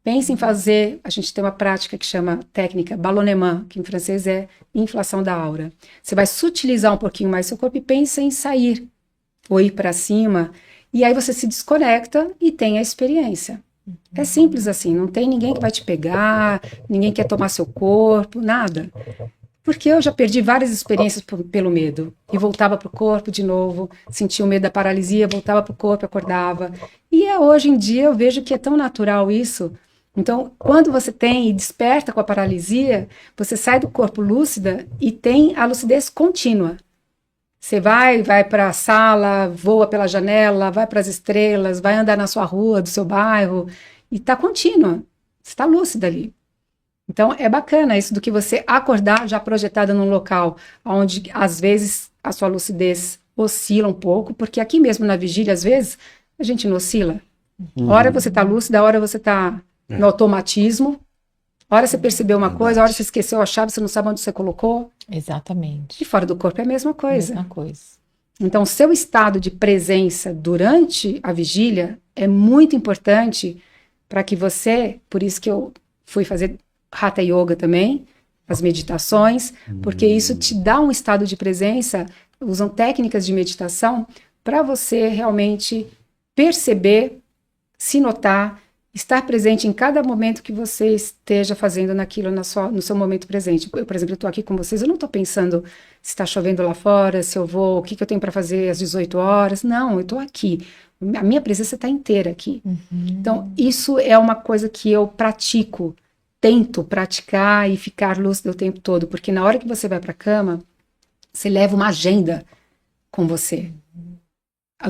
Pensa em fazer, a gente tem uma prática que chama técnica ballonnement, que em francês é inflação da aura. Você vai sutilizar um pouquinho mais seu corpo e pensa em sair, ou ir para cima, e aí você se desconecta e tem a experiência. É simples assim, não tem ninguém que vai te pegar, ninguém quer tomar seu corpo, nada. Porque eu já perdi várias experiências pelo medo. E voltava para o corpo de novo, sentia o medo da paralisia, voltava para o corpo, acordava. E hoje em dia eu vejo que é tão natural isso. Então, quando você tem e desperta com a paralisia, você sai do corpo lúcida e tem a lucidez contínua. Você vai para a sala, voa pela janela, vai para as estrelas, vai andar na sua rua, do seu bairro, e está contínua. Você está lúcida ali. Então, é bacana isso do que você acordar já projetada num local onde, às vezes, a sua lucidez oscila um pouco, porque aqui mesmo na vigília, às vezes, a gente não oscila. Hora você está lúcida, hora você está no automatismo, hora você percebeu uma coisa, hora você esqueceu a chave, você não sabe onde você colocou. Exatamente. E fora do corpo é a mesma coisa. Mesma coisa. Então, seu estado de presença durante a vigília é muito importante para que você, por isso que eu fui fazer Hatha Yoga também, as meditações, porque isso te dá um estado de presença, usam técnicas de meditação para você realmente perceber, se notar, estar presente em cada momento que você esteja fazendo naquilo no seu momento presente. Eu, por exemplo, estou aqui com vocês, eu não estou pensando se está chovendo lá fora, se eu vou, o que eu tenho para fazer às 18 horas. Não, eu estou aqui. A minha presença está inteira aqui. Então, isso é uma coisa que eu pratico, tento praticar e ficar lúcida o tempo todo, porque na hora que você vai para a cama, você leva uma agenda com você.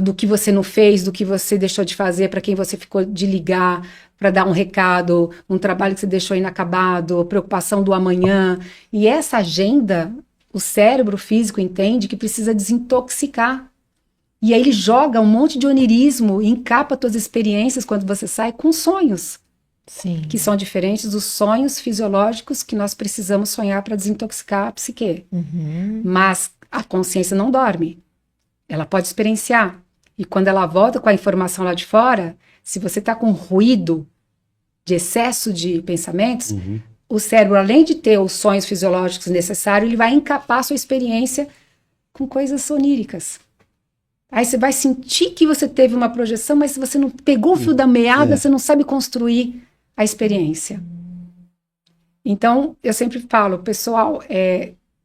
Do que você não fez, do que você deixou de fazer, para quem você ficou de ligar, para dar um recado, um trabalho que você deixou inacabado, preocupação do amanhã. E essa agenda, o cérebro físico entende que precisa desintoxicar. E aí ele joga um monte de onirismo e encapa suas experiências quando você sai com sonhos. Sim. Que são diferentes dos sonhos fisiológicos que nós precisamos sonhar para desintoxicar a psique. Mas a consciência não dorme. Ela pode experienciar. E quando ela volta com a informação lá de fora, se você está com ruído de excesso de pensamentos, o cérebro, além de ter os sonhos fisiológicos necessários, ele vai encapar a sua experiência com coisas oníricas. Aí você vai sentir que você teve uma projeção, mas se você não pegou o fio da meada, você não sabe construir a experiência. Então, eu sempre falo, pessoal,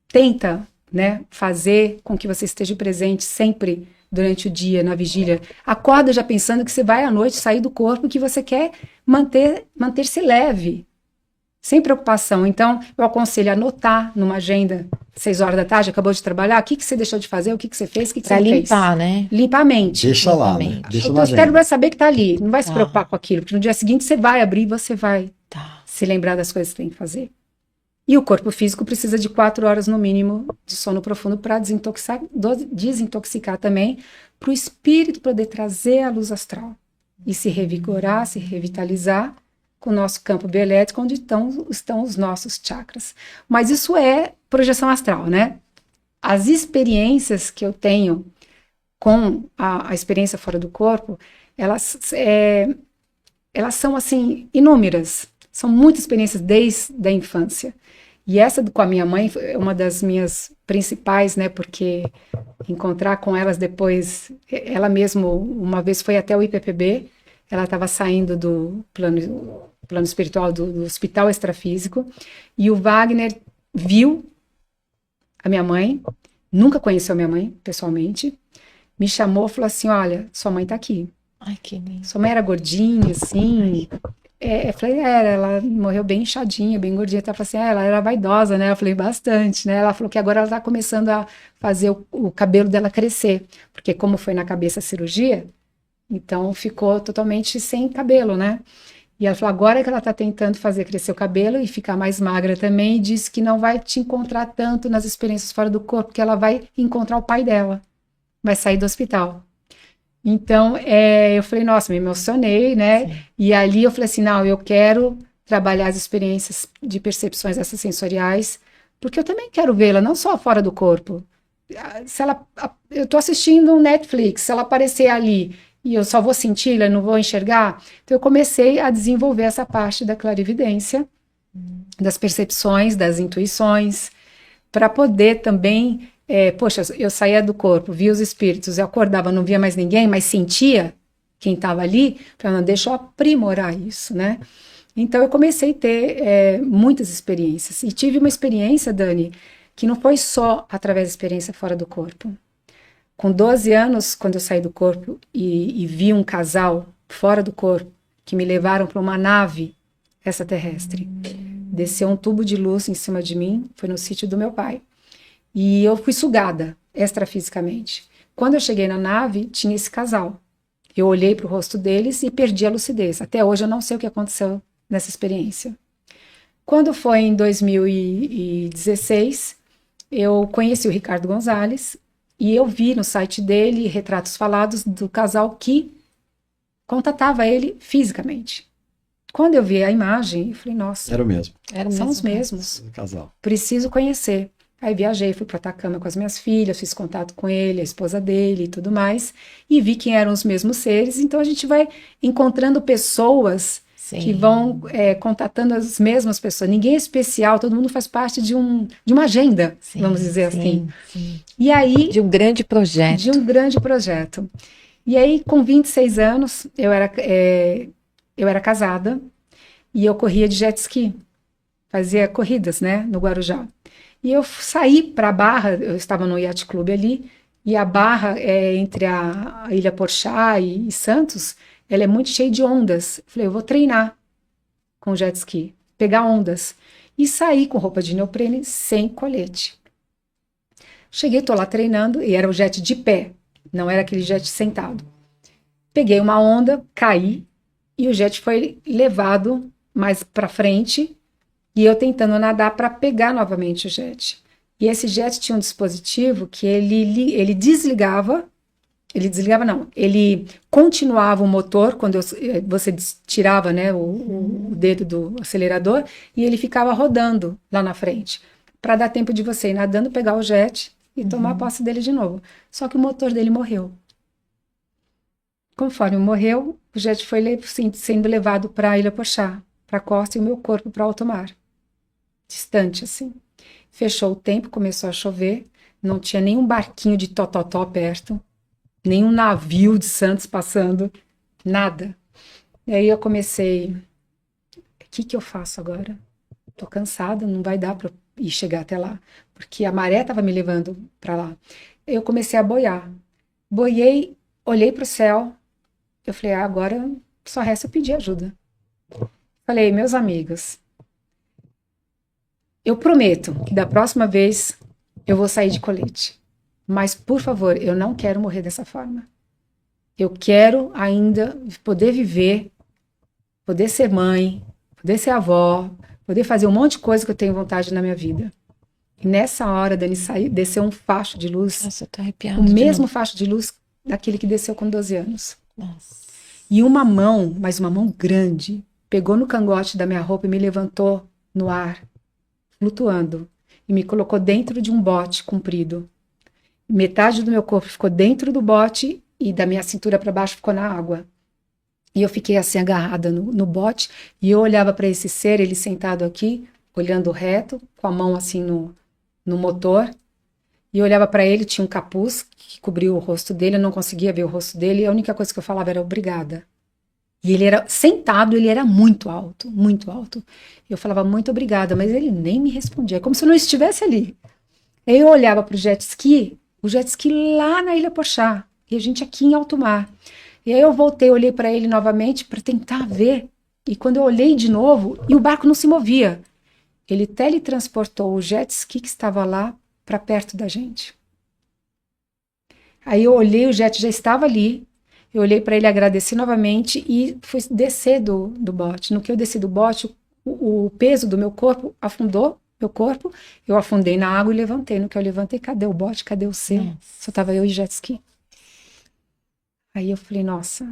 tenta, né, fazer com que você esteja presente sempre durante o dia, na vigília. Acorda já pensando que você vai à noite sair do corpo e que você quer manter-se leve, sem preocupação. Então, eu aconselho a anotar numa agenda, 6 horas da tarde, acabou de trabalhar, o que você deixou de fazer, o que você fez, o que você não fez. Pra limpar, né? Limpar a mente. Deixa lá, né? Deixa O na teu agenda. cérebro vai saber que está ali, não vai se preocupar com aquilo, porque no dia seguinte você vai abrir e você vai se lembrar das coisas que tem que fazer. E o corpo físico precisa de 4 horas no mínimo de sono profundo para desintoxicar também, para o espírito poder trazer a luz astral e se revigorar, se revitalizar com o nosso campo bioelétrico, onde estão os nossos chakras. Mas isso é projeção astral, né? As experiências que eu tenho com a experiência fora do corpo, elas são, assim, inúmeras. São muitas experiências desde a infância. E essa com a minha mãe é uma das minhas principais, né? Porque encontrar com elas depois, ela mesma uma vez foi até o IPPB, ela estava saindo do plano espiritual do hospital extrafísico, e o Wagner viu a minha mãe, nunca conheceu a minha mãe pessoalmente, me chamou e falou assim, olha, sua mãe tá aqui. Ai, que lindo. Sua mãe era gordinha, assim. Eu falei, ela morreu bem inchadinha, bem gordinha. Ela falou assim, ela era vaidosa, né? Eu falei, bastante, né? Ela falou que agora ela tá começando a fazer o cabelo dela crescer, porque como foi na cabeça a cirurgia, então ficou totalmente sem cabelo, né? E ela falou, agora que ela tá tentando fazer crescer o cabelo e ficar mais magra também, e disse que não vai te encontrar tanto nas experiências fora do corpo, que ela vai encontrar o pai dela, vai sair do hospital. Então, eu falei, nossa, me emocionei, né? Sim. E ali eu falei assim, não, eu quero trabalhar as experiências de percepções extrasensoriais, porque eu também quero vê-la, não só fora do corpo. Eu estou assistindo um Netflix, se ela aparecer ali e eu só vou senti-la, não vou enxergar, então eu comecei a desenvolver essa parte da clarividência, das percepções, das intuições, para poder também... poxa, eu saía do corpo, via os espíritos, eu acordava, não via mais ninguém, mas sentia quem estava ali, falei, não, deixa eu aprimorar isso, né? Então eu comecei a ter muitas experiências, e tive uma experiência, Dani, que não foi só através da experiência fora do corpo. Com 12 anos, quando eu saí do corpo e vi um casal fora do corpo, que me levaram para uma nave extraterrestre, desceu um tubo de luz em cima de mim, foi no sítio do meu pai. E eu fui sugada extrafisicamente. Quando eu cheguei na nave, tinha esse casal. Eu olhei para o rosto deles e perdi a lucidez. Até hoje eu não sei o que aconteceu nessa experiência. Quando foi em 2016, eu conheci o Ricardo Gonzalez e eu vi no site dele retratos falados do casal que contatava ele fisicamente. Quando eu vi a imagem, eu falei, nossa, era o mesmo. São os mesmos. Casal. Preciso conhecer. Aí viajei, fui para Atacama com as minhas filhas, fiz contato com ele, a esposa dele e tudo mais, e vi quem eram os mesmos seres. Então a gente vai encontrando pessoas Sim. que vão contatando as mesmas pessoas. Ninguém é especial, todo mundo faz parte de uma agenda, Sim, vamos dizer assim. Sim. E aí, de um grande projeto. De um grande projeto. E aí, com 26 anos, eu era casada e eu corria de jet ski, fazia corridas, né, no Guarujá. E eu saí para a Barra, eu estava no Yacht Club ali, e a Barra entre a Ilha Porchá e Santos, ela é muito cheia de ondas. Eu falei, eu vou treinar com jet ski, pegar ondas. E saí com roupa de neoprene, sem colete. Cheguei, tô lá treinando, e era o jet de pé, não era aquele jet sentado. Peguei uma onda, caí, e o jet foi levado mais para frente, e eu tentando nadar para pegar novamente o jet. E esse jet tinha um dispositivo que ele continuava o motor quando você tirava, né, o dedo do acelerador, e ele ficava rodando lá na frente, para dar tempo de você ir nadando, pegar o jet e tomar posse dele de novo. Só que o motor dele morreu. Conforme morreu, o jet foi sendo levado para a Ilha Porchá, para a costa, e o meu corpo para alto mar. Distante, assim. Fechou o tempo, começou a chover, não tinha nenhum barquinho de tototó perto, nenhum navio de Santos passando, nada. E aí eu comecei, o que eu faço agora? Tô cansada, não vai dar para ir chegar até lá, porque a maré estava me levando para lá. Eu comecei a boiar. Boiei, olhei para o céu, eu falei, agora só resta eu pedir ajuda. Falei, meus amigos, eu prometo que da próxima vez eu vou sair de colete. Mas, por favor, eu não quero morrer dessa forma. Eu quero ainda poder viver, poder ser mãe, poder ser avó, poder fazer um monte de coisa que eu tenho vontade na minha vida. E nessa hora, Dani, desceu um facho de luz. Nossa, eu tô arrepiada. O mesmo facho de luz daquele que desceu com 12 anos. Nossa. E uma mão, mas uma mão grande, pegou no cangote da minha roupa e me levantou no ar, flutuando, e me colocou dentro de um bote comprido. Metade do meu corpo ficou dentro do bote e da minha cintura para baixo ficou na água. E eu fiquei assim agarrada no bote, e eu olhava para esse ser, ele sentado aqui, olhando reto, com a mão assim no motor, e eu olhava para ele, tinha um capuz que cobria o rosto dele, eu não conseguia ver o rosto dele, e a única coisa que eu falava era obrigada. E ele era sentado, ele era muito alto, muito alto. Eu falava muito obrigada, mas ele nem me respondia, como se eu não estivesse ali. Aí eu olhava para o jet ski lá na Ilha Porchá, e a gente aqui em alto mar. E aí eu voltei, olhei para ele novamente para tentar ver, e quando eu olhei de novo, e o barco não se movia, ele teletransportou o jet ski que estava lá para perto da gente. Aí eu olhei, o jet já estava ali, eu olhei para ele, agradeci novamente e fui descer do bote. No que eu desci do bote, o peso do meu corpo afundou meu corpo, eu afundei na água e levantei. No que eu levantei, cadê o bote? Cadê o C? Só tava eu e jet ski. Aí eu falei, nossa,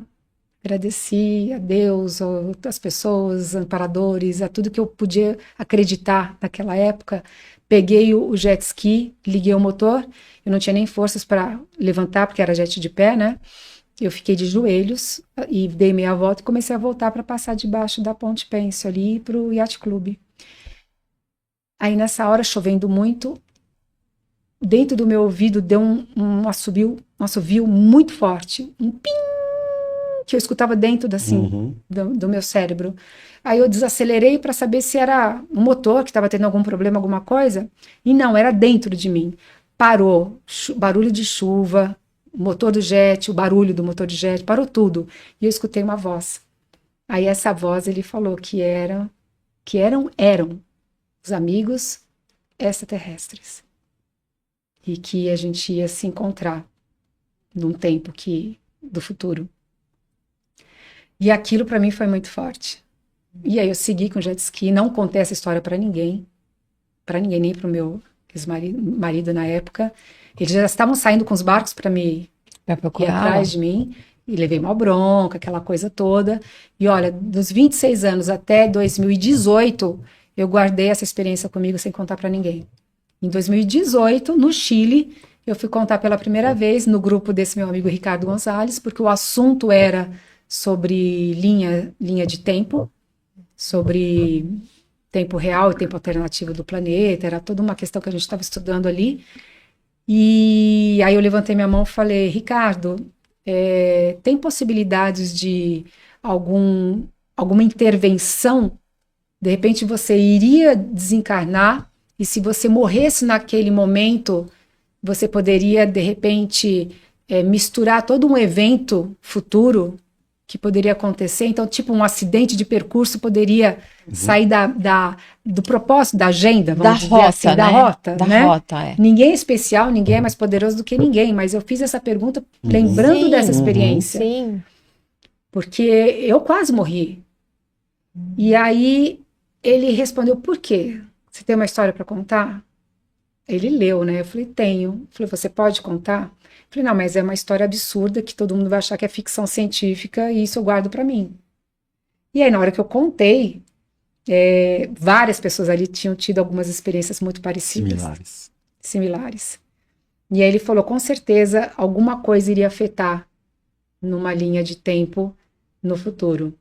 agradeci a Deus, as pessoas, amparadores, a tudo que eu podia acreditar naquela época. Peguei o jet ski, liguei o motor, eu não tinha nem forças para levantar, porque era jet de pé, né? Eu fiquei de joelhos e dei meia volta e comecei a voltar para passar debaixo da Ponte Pênsil ali para o Yacht Club. Aí nessa hora, chovendo muito, dentro do meu ouvido deu um assovio muito forte, um pim, que eu escutava dentro do meu cérebro. Aí eu desacelerei para saber se era o motor que estava tendo algum problema, alguma coisa, e não, era dentro de mim. Parou, barulho de chuva, o motor do jet, o barulho do motor de jet, parou tudo. E eu escutei uma voz. Aí essa voz, ele falou que eram os amigos extraterrestres. E que a gente ia se encontrar num tempo do futuro. E aquilo para mim foi muito forte. E aí eu segui com o jet ski, não contei essa história para ninguém, nem para o meu ex-marido na época. Eles já estavam saindo com os barcos para ir atrás de mim, e levei uma bronca, aquela coisa toda. E olha, dos 26 anos até 2018, eu guardei essa experiência comigo sem contar para ninguém. Em 2018, no Chile, eu fui contar pela primeira vez no grupo desse meu amigo Ricardo Gonzalez, porque o assunto era sobre linha de tempo, sobre tempo real e tempo alternativo do planeta, era toda uma questão que a gente estava estudando ali. E aí eu levantei minha mão e falei, Ricardo, tem possibilidades de alguma intervenção? De repente você iria desencarnar e se você morresse naquele momento, você poderia, de repente, misturar todo um evento futuro que poderia acontecer. Então, tipo, um acidente de percurso poderia sair do propósito, da agenda, vamos dizer assim, né? da rota, da né? rota, é. Ninguém é especial, ninguém é mais poderoso do que ninguém, mas eu fiz essa pergunta lembrando dessa experiência. Sim. Porque eu quase morri. E aí ele respondeu, por quê? Você tem uma história para contar? Ele leu, né? Eu falei, tenho. Ele falou, você pode contar? Eu falei, não, mas é uma história absurda que todo mundo vai achar que é ficção científica e isso eu guardo para mim. E aí, na hora que eu contei, várias pessoas ali tinham tido algumas experiências muito parecidas. Similares. E aí ele falou, com certeza, alguma coisa iria afetar numa linha de tempo no futuro.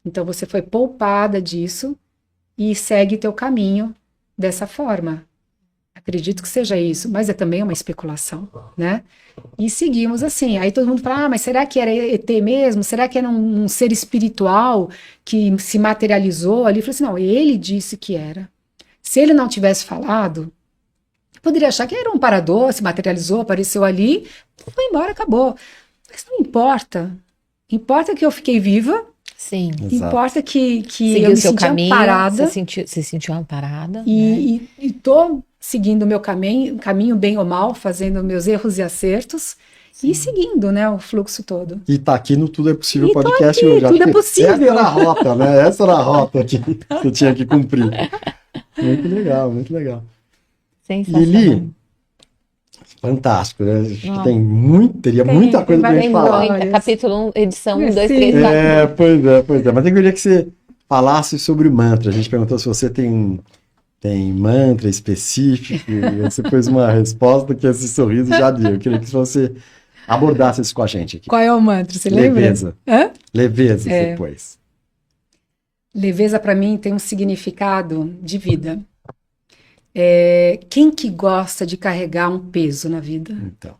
Então, você foi poupada disso e segue teu caminho dessa forma. Acredito que seja isso, mas também uma especulação, né? E seguimos assim. Aí todo mundo fala, mas será que era ET mesmo? Será que era um ser espiritual que se materializou ali? Eu falei assim, não, ele disse que era. Se ele não tivesse falado, eu poderia achar que era um amparador, se materializou, apareceu ali, foi embora, acabou. Mas não importa. Importa que eu fiquei viva. Sim. Importa que Seguiu eu me seu senti caminho, amparada. se sentiu amparada. E tô seguindo o meu caminho bem ou mal, fazendo meus erros e acertos. Sim. E seguindo, né, o fluxo todo. E tá aqui no Tudo é Possível E podcast aqui, hoje. Tudo é possível. Essa era a rota, né? Essa era a rota que você tinha que cumprir. Muito legal, muito legal. Sensacional. Lili, fantástico, né? Acho que teria muita coisa pra gente falar. Muita, capítulo 1, edição 1, 2, 3, 4. Pois é. Mas eu queria que você falasse sobre mantra. A gente perguntou se você tem mantra específico, e você pôs uma resposta que esse sorriso já deu. Eu queria que você abordasse isso com a gente aqui. Qual é o mantra? Você lembra? Leveza. Hã? Leveza, você pôs. Leveza para mim tem um significado de vida. Quem que gosta de carregar um peso na vida, Então,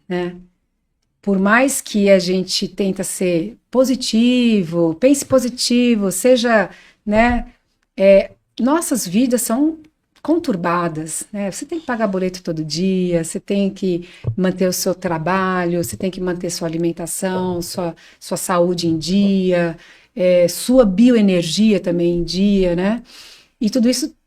né? Por mais que a gente tenta ser positivo, pense positivo, seja, né? Nossas vidas são conturbadas, né? Você tem que pagar boleto todo dia, você tem que manter o seu trabalho, você tem que manter sua alimentação, sua saúde em dia, sua bioenergia também em dia, né? E tudo isso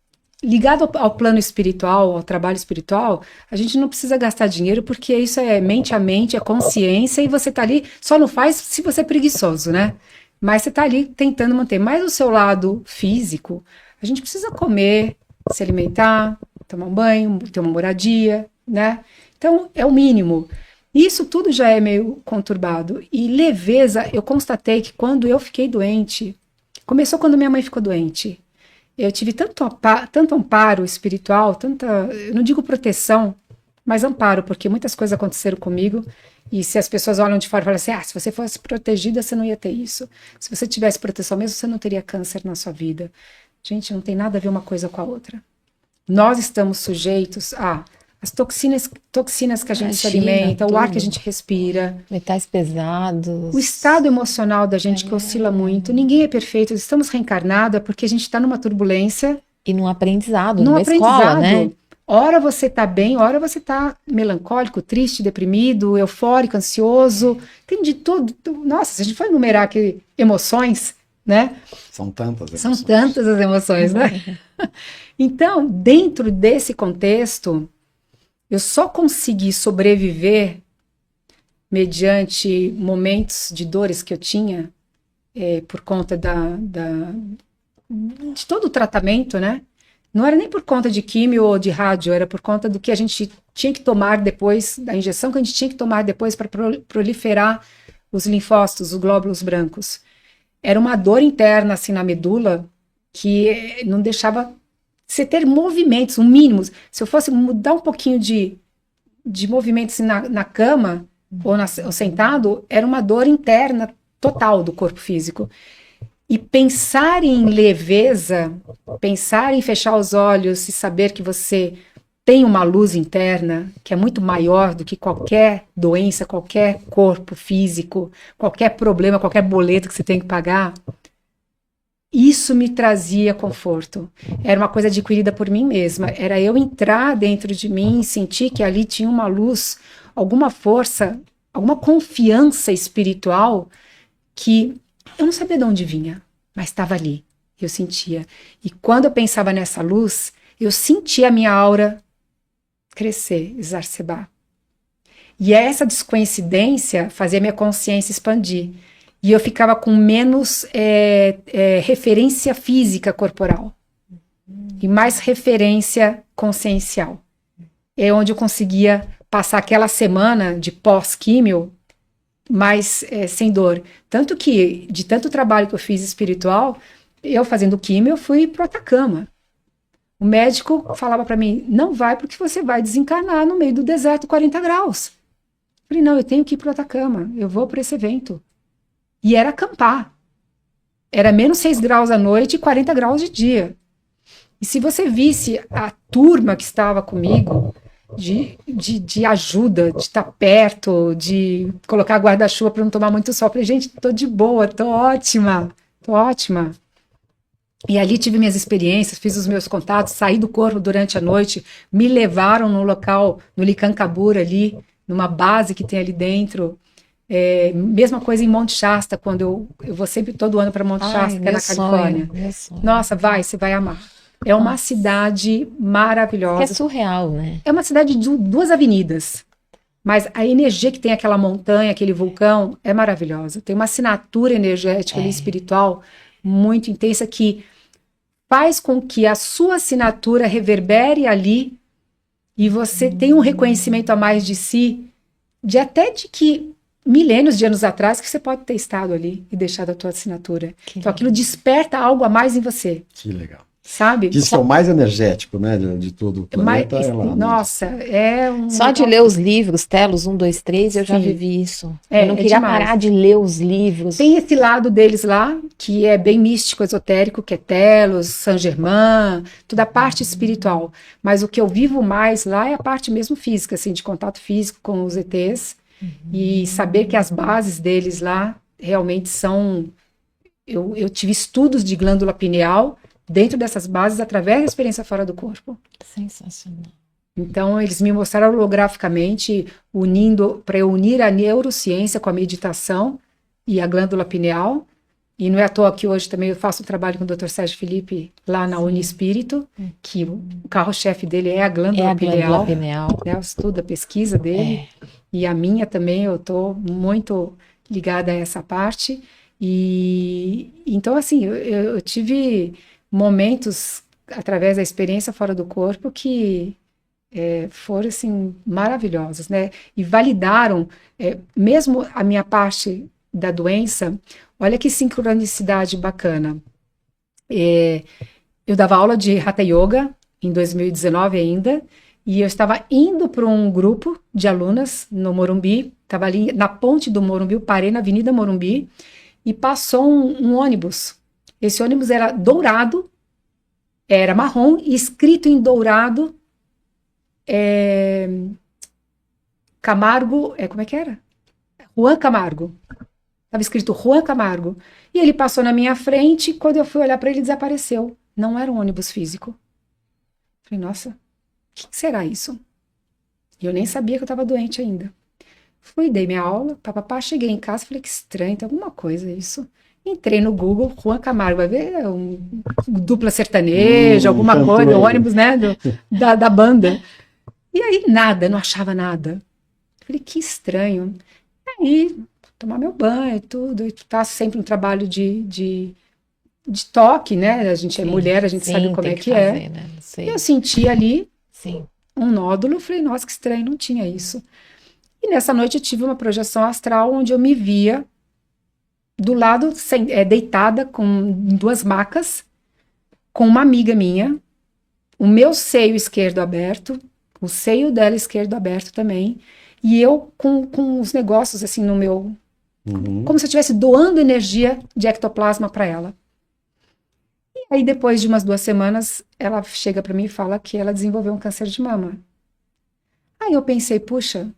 ligado ao plano espiritual, ao trabalho espiritual, a gente não precisa gastar dinheiro porque isso é mente a mente, é consciência e você tá ali, só não faz se você é preguiçoso, né? Mas você tá ali tentando manter. Mas o seu lado físico, a gente precisa comer, se alimentar, tomar um banho, ter uma moradia, né? Então, é o mínimo. Isso tudo já é meio conturbado. E leveza, eu constatei que quando eu fiquei doente, começou quando minha mãe ficou doente. Eu tive tanto amparo espiritual, eu não digo proteção, mas amparo, porque muitas coisas aconteceram comigo, e se as pessoas olham de fora e falam assim, se você fosse protegida, você não ia ter isso. Se você tivesse proteção mesmo, você não teria câncer na sua vida. Gente, não tem nada a ver uma coisa com a outra. Nós estamos sujeitos às toxinas que a gente se alimenta, o ar que a gente respira. Metais pesados. O estado emocional da gente que oscila muito. Ninguém é perfeito, estamos reencarnados porque a gente está numa turbulência. E num aprendizado, numa escola, né? Ora você tá bem, ora você tá melancólico, triste, deprimido, eufórico, ansioso. Tem de tudo. Nossa, se a gente for enumerar aqui emoções, né? são tantas emoções. São tantas as emoções, né? Então, dentro desse contexto, eu só consegui sobreviver mediante momentos de dores que eu tinha, por conta de todo o tratamento, né? Não era nem por conta de químio ou de rádio, era por conta do que a gente tinha que tomar depois, da injeção que a gente tinha que tomar depois para proliferar os linfócitos, os glóbulos brancos. Era uma dor interna, assim, na medula, que não deixava você ter movimentos, um mínimo. Se eu fosse mudar um pouquinho de movimentos assim, na cama ou sentado, era uma dor interna total do corpo físico. E pensar em leveza, pensar em fechar os olhos e saber que você tem uma luz interna que é muito maior do que qualquer doença, qualquer corpo físico, qualquer problema, qualquer boleto que você tem que pagar, isso me trazia conforto. Era uma coisa adquirida por mim mesma. Era eu entrar dentro de mim e sentir que ali tinha uma luz, alguma força, alguma confiança espiritual que eu não sabia de onde vinha, mas estava ali. Eu sentia. E quando eu pensava nessa luz, eu sentia a minha aura crescer, exacerbar. E essa descoincidência fazia minha consciência expandir. E eu ficava com menos referência física corporal e mais referência consciencial. É onde eu conseguia passar aquela semana de pós-químio mais sem dor. Tanto que, de tanto trabalho que eu fiz espiritual, eu fazendo químio, eu fui pro Atacama. O médico falava para mim, não vai porque você vai desencarnar no meio do deserto 40 graus. Eu falei, não, eu tenho que ir pro Atacama, eu vou para esse evento. E era acampar. Era menos 6 graus à noite e 40 graus de dia. E se você visse a turma que estava comigo, de ajuda, de estar perto, de colocar guarda-chuva para não tomar muito sol, eu falei, gente, tô de boa, tô ótima. E ali tive minhas experiências, fiz os meus contatos, saí do corpo durante a noite, me levaram no local, no Licancabura ali, numa base que tem ali dentro. Mesma coisa em Monte Shasta, quando eu vou sempre todo ano para Monte Shasta, que é na Califórnia. Nossa, você vai amar. É uma cidade maravilhosa. É surreal, né? É uma cidade de 2 avenidas, mas a energia que tem aquela montanha, aquele vulcão, é maravilhosa. Tem uma assinatura energética ali, espiritual muito intensa que faz com que a sua assinatura reverbere ali e você tenha um reconhecimento a mais de si, até de que milênios de anos atrás que você pode ter estado ali e deixado a tua assinatura. Então aquilo desperta algo a mais em você. Que legal. sabe? Diz que é o mais energético, né, de todo o planeta. Mas, É lá, nossa, é um... Só de ler os livros, Telos 1, 2, 3, eu já Sim. vivi isso. É, Eu não é queria demais. parar de ler os livros. Tem esse lado deles lá, que é bem místico, esotérico, que é Telos, Saint-Germain, toda a parte espiritual. Mas o que eu vivo mais lá é a parte mesmo física, assim, de contato físico com os ETs. E saber que as bases deles lá realmente são... Eu tive estudos de glândula pineal dentro dessas bases através da experiência fora do corpo. Sensacional. Então, eles me mostraram holograficamente, para eu unir a neurociência com a meditação e a glândula pineal. E não é à toa que hoje também eu faço trabalho com o Dr. Sérgio Felipe lá na Unispírito, que o carro-chefe dele é a glândula pineal. Né, eu estudo a pesquisa dele. E a minha também, eu estou muito ligada a essa parte. E então, assim, eu tive momentos através da experiência fora do corpo que foram assim maravilhosos, né? E validaram mesmo a minha parte da doença. Olha que sincronicidade bacana. Eu dava aula de Hatha Yoga em 2019 ainda, e eu estava indo para um grupo de alunas no Morumbi, estava ali na ponte do Morumbi, eu parei na Avenida Morumbi, e passou um ônibus. Esse ônibus era dourado, era marrom, e escrito em dourado, Camargo, como é que era? Juan Camargo. Estava escrito Juan Camargo. E ele passou na minha frente, quando eu fui olhar para ele, desapareceu. Não era um ônibus físico. Falei, nossa, o que será isso? E eu nem sabia que eu estava doente ainda. Fui, dei minha aula, papapá, cheguei em casa, falei, que estranho, tem alguma coisa isso. Entrei no Google, Juan Camargo, vai ver, dupla sertaneja, alguma coisa, o ônibus, né, da banda. E aí, nada, não achava nada. Falei, que estranho. Aí, tomar meu banho e tudo, e tá sempre um trabalho de toque, né, a gente é mulher, a gente sabe como é que é. Né? E eu senti ali um nódulo, falei, nossa, que estranho, não tinha isso. E nessa noite eu tive uma projeção astral onde eu me via do lado, deitada com duas macas, com uma amiga minha, o meu seio esquerdo aberto, o seio dela esquerdo aberto também, e eu com os negócios assim no meu... Como se eu estivesse doando energia de ectoplasma para ela. E aí depois de umas 2 semanas, ela chega para mim e fala que ela desenvolveu um câncer de mama. Aí eu pensei, puxa...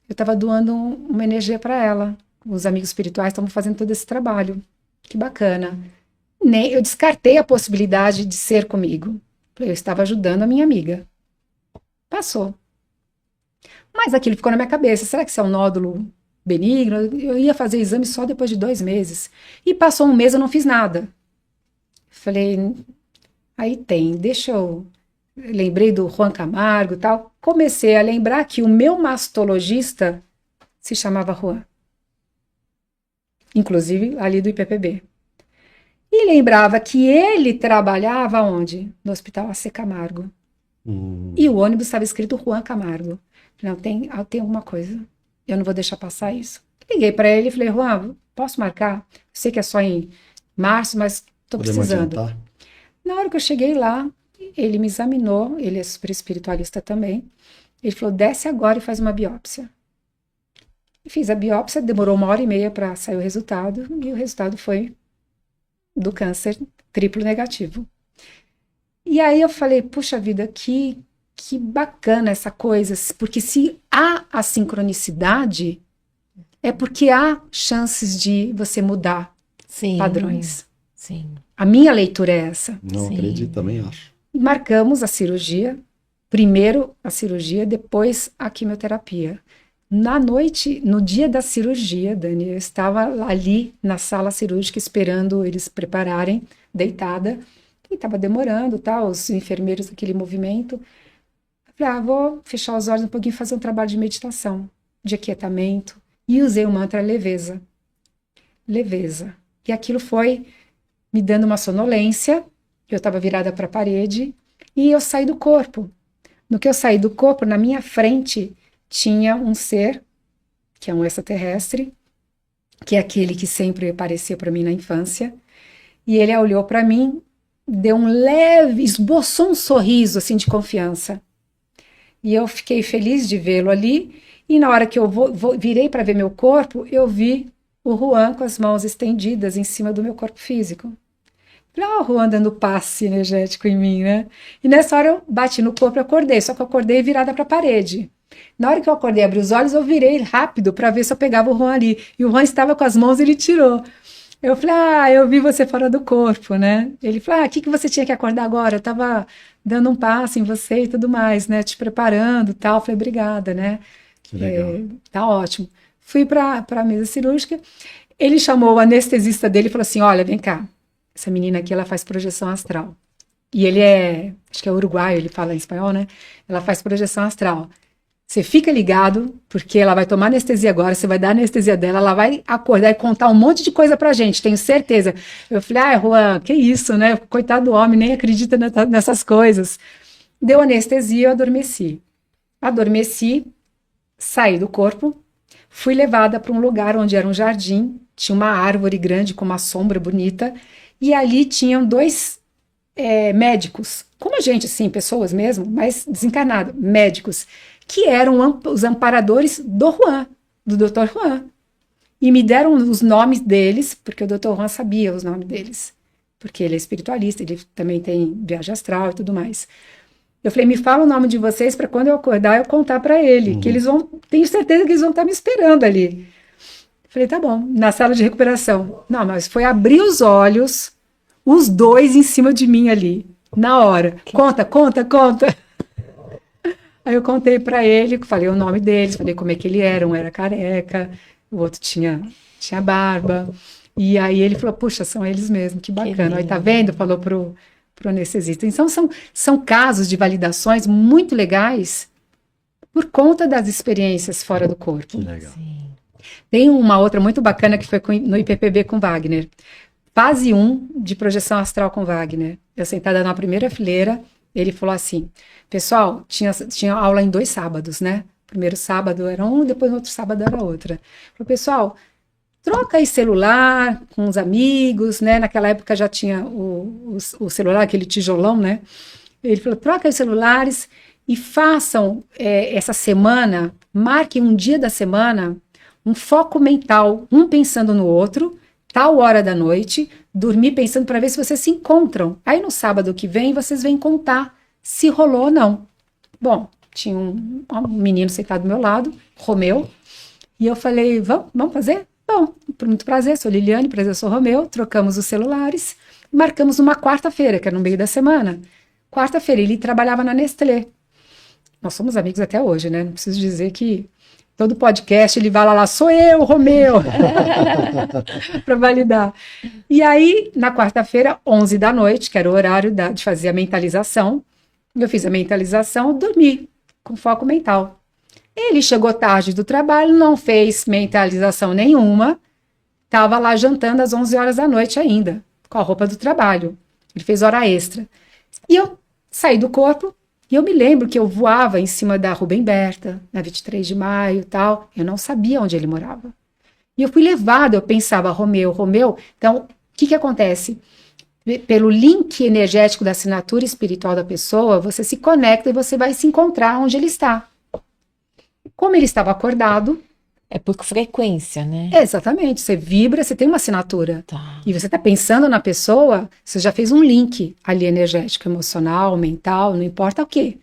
Eu estava doando uma energia para ela. Os amigos espirituais estavam fazendo todo esse trabalho. Que bacana. Eu descartei a possibilidade de ser comigo. Eu estava ajudando a minha amiga. Passou. Mas aquilo ficou na minha cabeça. Será que isso é um nódulo benigno? Eu ia fazer exame só depois de 2 meses. E passou 1 mês, eu não fiz nada. Falei, aí deixa eu... Lembrei do Juan Camargo e tal. Comecei a lembrar que o meu mastologista se chamava Juan. Inclusive ali do IPPB. E lembrava que ele trabalhava onde? No Hospital AC Camargo. E o ônibus estava escrito Juan Camargo. Não, tem alguma coisa. Eu não vou deixar passar isso. Liguei para ele e falei, Juan, posso marcar? Eu sei que é só em março, mas estou precisando. Adiantar? Na hora que eu cheguei lá, ele me examinou, ele é super espiritualista também. Ele falou, desce agora e faz uma biópsia. Fiz a biópsia, demorou 1h30 para sair o resultado, e o resultado foi do câncer triplo negativo. E aí eu falei, puxa vida, que bacana essa coisa, porque se há a sincronicidade, é porque há chances de você mudar padrões. Sim. A minha leitura é essa. Não acredito, também acho. Marcamos a cirurgia, primeiro a cirurgia, depois a quimioterapia. Na noite, no dia da cirurgia, Dani, eu estava ali na sala cirúrgica esperando eles prepararem, deitada, e estava demorando, tá, os enfermeiros, aquele movimento. Eu falei, vou fechar os olhos um pouquinho e fazer um trabalho de meditação, de aquietamento, e usei o mantra leveza. Leveza. E aquilo foi me dando uma sonolência, eu estava virada para a parede, e eu saí do corpo. No que eu saí do corpo, na minha frente, tinha um ser, que é um extraterrestre, que é aquele que sempre apareceu para mim na infância, e ele olhou para mim deu um leve, esboçou um sorriso assim de confiança. E eu fiquei feliz de vê-lo ali. E na hora que eu virei para ver meu corpo, eu vi o Juan com as mãos estendidas em cima do meu corpo físico. Falei, o Juan dando passe energético em mim, né? E nessa hora eu bati no corpo e acordei, só que eu acordei virada para a parede. Na hora que eu acordei, abri os olhos, eu virei rápido para ver se eu pegava o Juan ali. E o Juan estava com as mãos, ele tirou. Eu falei, eu vi você fora do corpo, né? Ele falou, o que você tinha que acordar agora? Eu tava dando um passo em você e tudo mais, né? Te preparando e tal. Eu falei, obrigada, né? Que legal. Tá ótimo. Fui para a mesa cirúrgica. Ele chamou o anestesista dele e falou assim, olha, vem cá. Essa menina aqui, ela faz projeção astral. E ele acho que é uruguaio, ele fala em espanhol, né? Ela faz projeção astral. Você fica ligado, porque ela vai tomar anestesia agora, você vai dar a anestesia dela, ela vai acordar e contar um monte de coisa pra gente, tenho certeza. Eu falei, Juan, que isso, né? Coitado do homem, nem acredita nessas coisas. Deu anestesia, eu adormeci. Adormeci, saí do corpo, fui levada para um lugar onde era um jardim, tinha uma árvore grande com uma sombra bonita, e ali tinham dois médicos, como a gente, assim, pessoas mesmo, mas desencarnados, médicos, que eram os amparadores do Juan, do Dr. Juan. E me deram os nomes deles, porque o Dr. Juan sabia os nomes deles, porque ele é espiritualista, ele também tem viagem astral e tudo mais. Eu falei, me fala o nome de vocês para quando eu acordar eu contar para ele, que eles vão, tenho certeza que eles vão estar me esperando ali. Eu falei, tá bom, na sala de recuperação. Não, mas foi abrir os olhos, os dois em cima de mim ali, na hora. Conta. Aí eu contei para ele, falei o nome deles, falei como é que ele era, um era careca, o outro tinha barba. E aí ele falou, puxa, são eles mesmo, que bacana. Aí tá vendo? Falou pro anestesista. Então são casos de validações muito legais por conta das experiências fora do corpo. Que legal. Sim. Tem uma outra muito bacana que foi no IPPB com Wagner. Fase 1 de projeção astral com Wagner. Eu sentada na primeira fileira, ele falou assim, pessoal, tinha aula em 2 sábados, né? Primeiro sábado era um, depois no outro sábado era outra. Falou, pessoal, troca aí celular com os amigos, né? Naquela época já tinha o celular, aquele tijolão, né? Ele falou, troca os celulares e façam essa semana, marquem um dia da semana, um foco mental, um pensando no outro, tal hora da noite, dormir pensando para ver se vocês se encontram. Aí no sábado que vem, vocês vêm contar se rolou ou não. Bom, tinha um menino sentado do meu lado, Romeu, e eu falei, vamos fazer? Bom, por muito prazer, sou Liliane, prazer, sou Romeu, trocamos os celulares, marcamos uma quarta-feira, que era no meio da semana. Quarta-feira, ele trabalhava na Nestlé. Nós somos amigos até hoje, né? Não preciso dizer que todo podcast ele vai lá, sou eu, Romeu, para validar. E aí, na quarta-feira, 11 da noite, que era o horário de fazer a mentalização, eu fiz a mentalização, dormi com foco mental. Ele chegou tarde do trabalho, não fez mentalização nenhuma, estava lá jantando às 11 horas da noite ainda, com a roupa do trabalho. Ele fez hora extra. E eu saí do corpo, e eu me lembro que eu voava em cima da Rubem Berta, na 23 de maio e tal. Eu não sabia onde ele morava. E eu fui levada, eu pensava, Romeu. Então, o que acontece? Pelo link energético da assinatura espiritual da pessoa, você se conecta e você vai se encontrar onde ele está. Como ele estava acordado... É por frequência, né? Exatamente, você vibra, você tem uma assinatura. Tá. E você está pensando na pessoa, você já fez um link ali energético, emocional, mental, não importa o quê.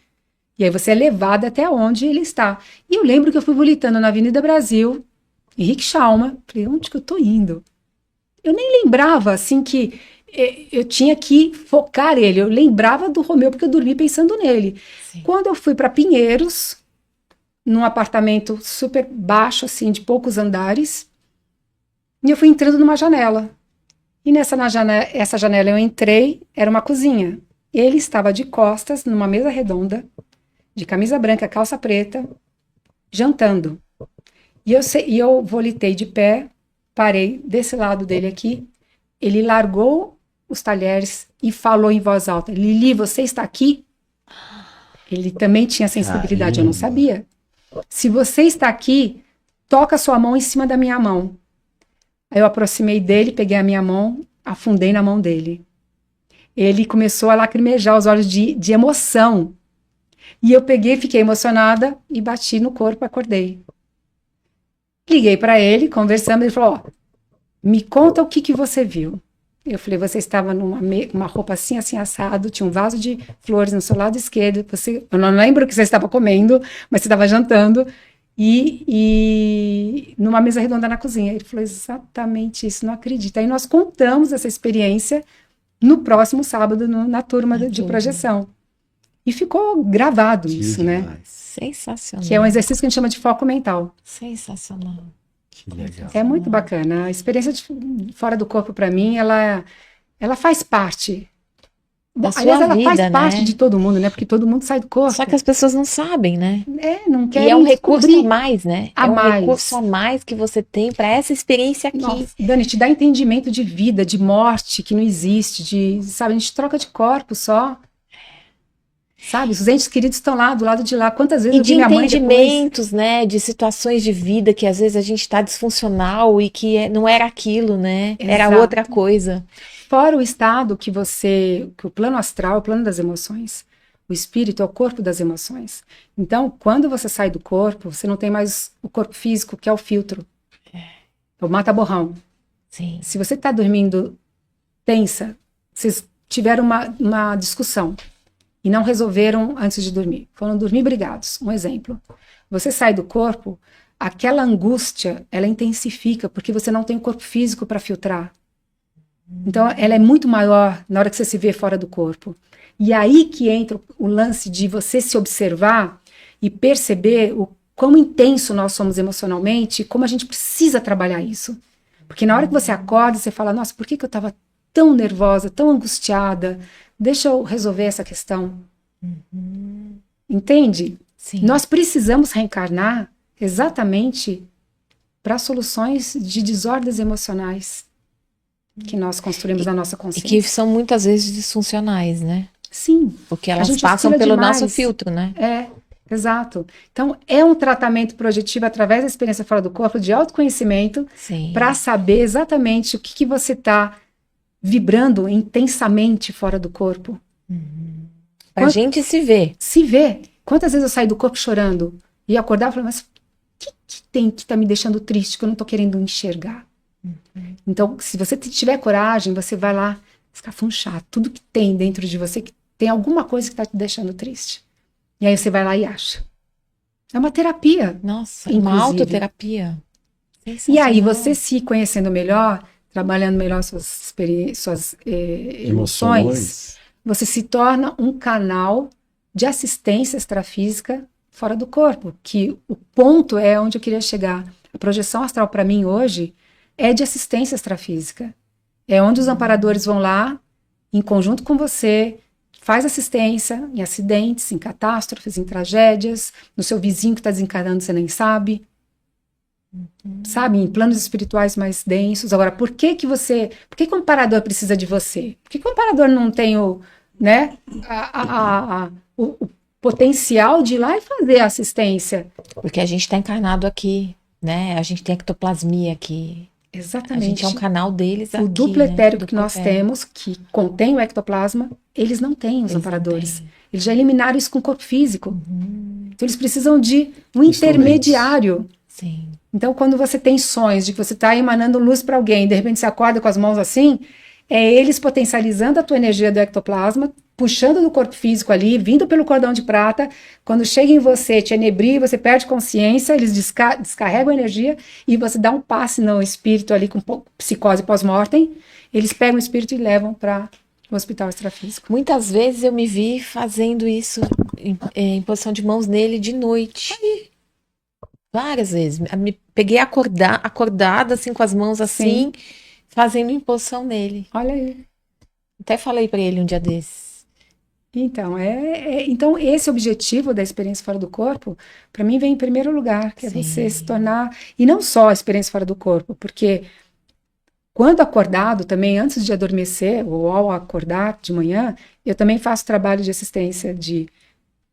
E aí você é levado até onde ele está. E eu lembro que eu fui volitando na Avenida Brasil, Henrique Schalma, falei, onde que eu tô indo? Eu nem lembrava, assim, que eu tinha que focar ele. Eu lembrava do Romeu porque eu dormi pensando nele. Sim. Quando eu fui para Pinheiros, num apartamento super baixo, assim, de poucos andares, e eu fui entrando numa janela. E essa janela eu entrei, era uma cozinha. Ele estava de costas, numa mesa redonda, de camisa branca, calça preta, jantando. E eu volitei de pé, parei desse lado dele aqui, ele largou os talheres e falou em voz alta, Lili, você está aqui? Ele também tinha sensibilidade, eu não sabia. Se você está aqui, toca sua mão em cima da minha mão. Aí eu aproximei dele, peguei a minha mão, afundei na mão dele. ele começou a lacrimejar os olhos de emoção. E eu peguei, fiquei emocionada e bati no corpo, acordei. Liguei para ele, conversamos, ele falou, ó, me conta o que você viu. Eu falei, você estava numa roupa assim, assim, assado, tinha um vaso de flores no seu lado esquerdo, eu não lembro o que você estava comendo, mas você estava jantando, e numa mesa redonda na cozinha. Ele falou exatamente isso, não acredito. Aí nós contamos essa experiência no próximo sábado, na turma de projeção. E ficou gravado isso, né? Sensacional. Que é um exercício que a gente chama de foco mental. Sensacional. Que legal. É muito bacana. A experiência fora do corpo, para mim, ela faz parte. Aliás, ela vida, faz parte né? de todo mundo, né? Porque todo mundo sai do corpo. Só que as pessoas não sabem, né? Não querem E é um recurso descobrir. a mais, né? A é um mais. recurso a mais que você tem para essa experiência aqui. Nossa, Dani, te dá entendimento de vida, de morte que não existe, sabe? A gente troca de corpo só. Sabe? Os entes queridos estão lá, do lado de lá. Quantas vezes E eu de vi minha mãe depois... entendimentos, né? De situações de vida que às vezes a gente está disfuncional e que não era aquilo, né? Era Exato. outra coisa. Fora o estado que o plano astral, o plano das emoções. O espírito é o corpo das emoções. Então, quando você sai do corpo, você não tem mais o corpo físico, que é o filtro. É o mata-borrão. Sim. Se você está dormindo tensa, vocês tiveram uma discussão e não resolveram antes de dormir. Foram dormir brigados. Um exemplo. Você sai do corpo, aquela angústia, ela intensifica, porque você não tem o corpo físico para filtrar. Então, ela é muito maior na hora que você se vê fora do corpo. E aí que entra o lance de você se observar e perceber o quão intenso nós somos emocionalmente e como a gente precisa trabalhar isso. Porque na hora que você acorda, você fala, nossa, por que eu estava tão nervosa, tão angustiada? Deixa eu resolver essa questão. Entende? Sim. Nós precisamos reencarnar exatamente para soluções de desordens emocionais que nós construímos na nossa E consciência. que são muitas vezes disfuncionais, né? Sim. Porque A elas gente passam oscila pelo demais. nosso filtro, né? Exato. Então, é um tratamento projetivo através da experiência fora do corpo, de autoconhecimento, Sim. para saber exatamente o que você está vibrando intensamente fora do corpo. Pra gente se ver. Se ver. Quantas vezes eu saí do corpo chorando e acordar e falei, mas o que tem que tá me deixando triste, que eu não tô querendo enxergar? Então, se você tiver coragem, você vai lá escafunchar tudo que tem dentro de você, que tem alguma coisa que tá te deixando triste. E aí você vai lá e acha. É uma terapia. Nossa, Inclusive. uma autoterapia. E aí, você se conhecendo melhor, trabalhando melhor suas emoções, você se torna um canal de assistência extrafísica fora do corpo, que o ponto é onde eu queria chegar. A projeção astral, para mim, hoje, é de assistência extrafísica. É onde os amparadores vão lá, em conjunto com você, faz assistência em acidentes, em catástrofes, em tragédias, no seu vizinho que está desencarnando, você nem sabe. Sabe, em planos espirituais mais densos. Agora, por que o amparador precisa de você? Por que o amparador não tem o potencial de ir lá e fazer a assistência? Porque a gente está encarnado aqui, né? A gente tem ectoplasmia aqui. Exatamente. A gente é um canal deles aqui, O duplo etérico né? que nós temos, que contém o ectoplasma, eles não têm, os amparadores. Eles já eliminaram isso com o corpo físico. Então, eles precisam de um intermediário. Sim. Então, quando você tem sonhos de que você está emanando luz para alguém, de repente você acorda com as mãos assim, é eles potencializando a tua energia do ectoplasma, puxando do corpo físico ali, vindo pelo cordão de prata. Quando chega em você, te enebria, você perde consciência, eles descarregam a energia e você dá um passe no espírito ali com psicose pós-mortem. Eles pegam o espírito e levam para o hospital extrafísico. Muitas vezes eu me vi fazendo isso em posição de mãos nele de noite. Várias vezes. Me peguei acordada, assim, com as mãos assim, fazendo imposição nele. Olha aí. Até falei para ele um dia desses. Então, então, esse objetivo da experiência fora do corpo, para mim, vem em primeiro lugar, que é você se tornar... E não só a experiência fora do corpo, porque quando acordado também, antes de adormecer, ou ao acordar de manhã, eu também faço trabalho de assistência de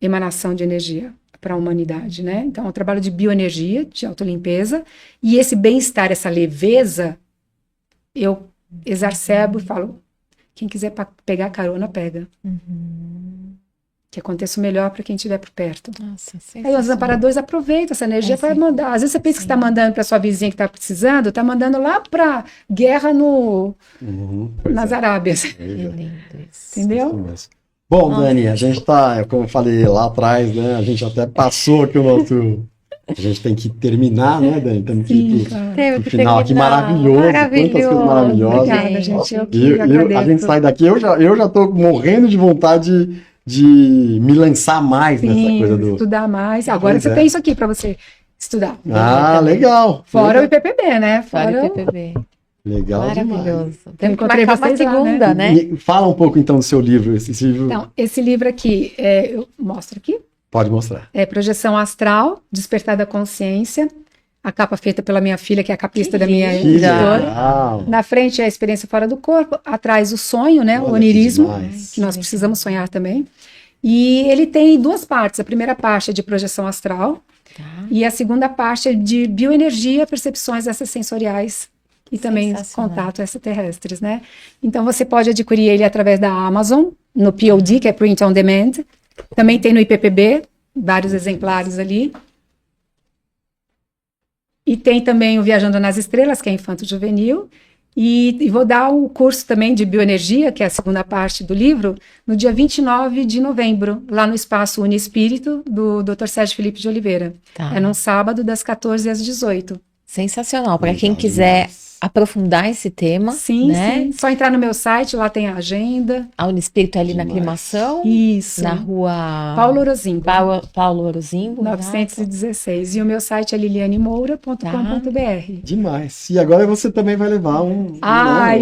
emanação de energia para a humanidade, né? Então, é um trabalho de bioenergia, de autolimpeza, e esse bem-estar, essa leveza, eu exacerbo e falo Quem quiser pegar carona, pega. Que aconteça o melhor para quem estiver por perto. Nossa, Aí os amparadores aproveitam essa energia para mandar. Às vezes você pensa que está mandando para sua vizinha que está precisando, está mandando lá para guerra nas Arábias. Que lindo isso. Entendeu? Bom, Dani, a gente tá, como eu falei lá atrás, né? A gente até passou aqui o nosso. A gente tem que terminar, né, Dani? Temos que ir pro final aqui maravilhoso. Quantas coisas maravilosas. Obrigada, gente. A gente sai daqui, eu já tô morrendo de vontade de me lançar mais nessa coisa do. Estudar mais. Agora você tem isso aqui para você estudar. Legal. Fora o IPPB, né? Fora o IPPB. Legal. Maravilhoso. Tem que marcar uma segunda, né? Fala um pouco então do seu livro. Esse livro. Então, esse livro aqui, eu mostro aqui. Pode mostrar. É Projeção Astral, Despertar da Consciência. A capa feita pela minha filha, que é a capista da minha editora. Na frente é a experiência fora do corpo. Atrás o sonho, né? O onirismo, que nós precisamos sonhar também. E ele tem 2 partes. A primeira parte é de projeção astral. E a segunda parte é de bioenergia, percepções extrasensoriais. E também contato extraterrestres, né? Então você pode adquirir ele através da Amazon, no POD, que é Print on Demand. Também tem no IPPB, vários exemplares ali. E tem também o Viajando nas Estrelas, que é infanto-juvenil. E vou dar um curso também de bioenergia, que é a segunda parte do livro, no dia 29 de novembro, lá no Espaço Uniespírito, do Dr. Sérgio Felipe de Oliveira. É num sábado, das 14 às 18. Sensacional. Para quem quiser aprofundar esse tema, né? Sim. Só entrar no meu site, lá tem a agenda. A Uniespírito é ali na Aclimação. Isso. Na rua Paulo Orozimbo. Paulo Orozimbo. 916. E o meu site é lilianemoura.com.br. Demais. E agora você também vai levar um...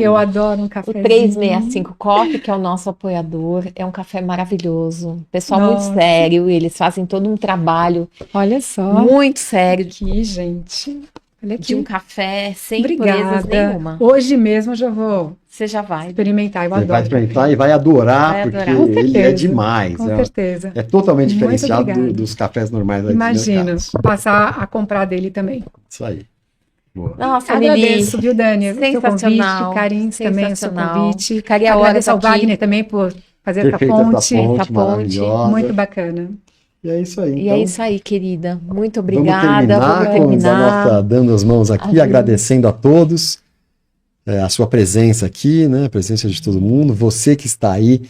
eu adoro um café. O 365 Coffee, que é o nosso apoiador. É um café maravilhoso. Pessoal muito sério. Eles fazem todo um trabalho. Olha só. Muito sério. Aqui, gente. De um café sem purezas nenhuma. Hoje mesmo eu já vou. Você já vai experimentar, eu Você adoro. vai experimentar e vai adorar, porque ele é demais. Com certeza. É totalmente diferenciado dos cafés normais. Imagina, passar a comprar dele também. Isso aí. Boa. Nossa, agradeço, viu, Dani? Sensacional. Karins também, o seu convite. Ficaria agradeço ao Wagner também por fazer essa ponte. Muito bacana. E é isso aí. E é isso aí, querida. Muito obrigada. Vamos terminar dando as mãos aqui, agradecendo a todos a sua presença aqui, né? A presença de todo mundo. Você que está aí,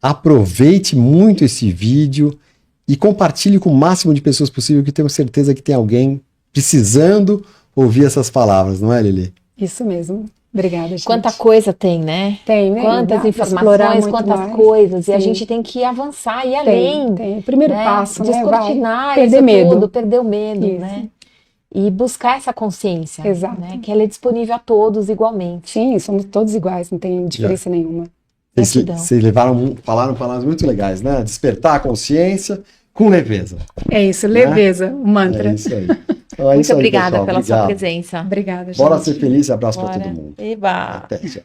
aproveite muito esse vídeo e compartilhe com o máximo de pessoas possível, que tenho certeza que tem alguém precisando ouvir essas palavras, não é, Lili? Isso mesmo. Obrigada, gente. Quanta coisa tem, né? Tem, né? Quantas informações, quantas coisas. Sim. E a gente tem que avançar e ir além. Tem. O primeiro passo, descortinar, perder medo. Tudo, perder o medo, né? E buscar essa consciência. Exato. Né? Que ela é disponível a todos igualmente. Sim, somos todos iguais, não tem diferença nenhuma. Vocês falaram palavras muito legais, né? Despertar a consciência com leveza. É isso, leveza, o mantra. É isso aí. Então, muito obrigada pela sua presença. Obrigada, gente. Bora ser feliz e abraço para todo mundo. Eba. Até, tchau.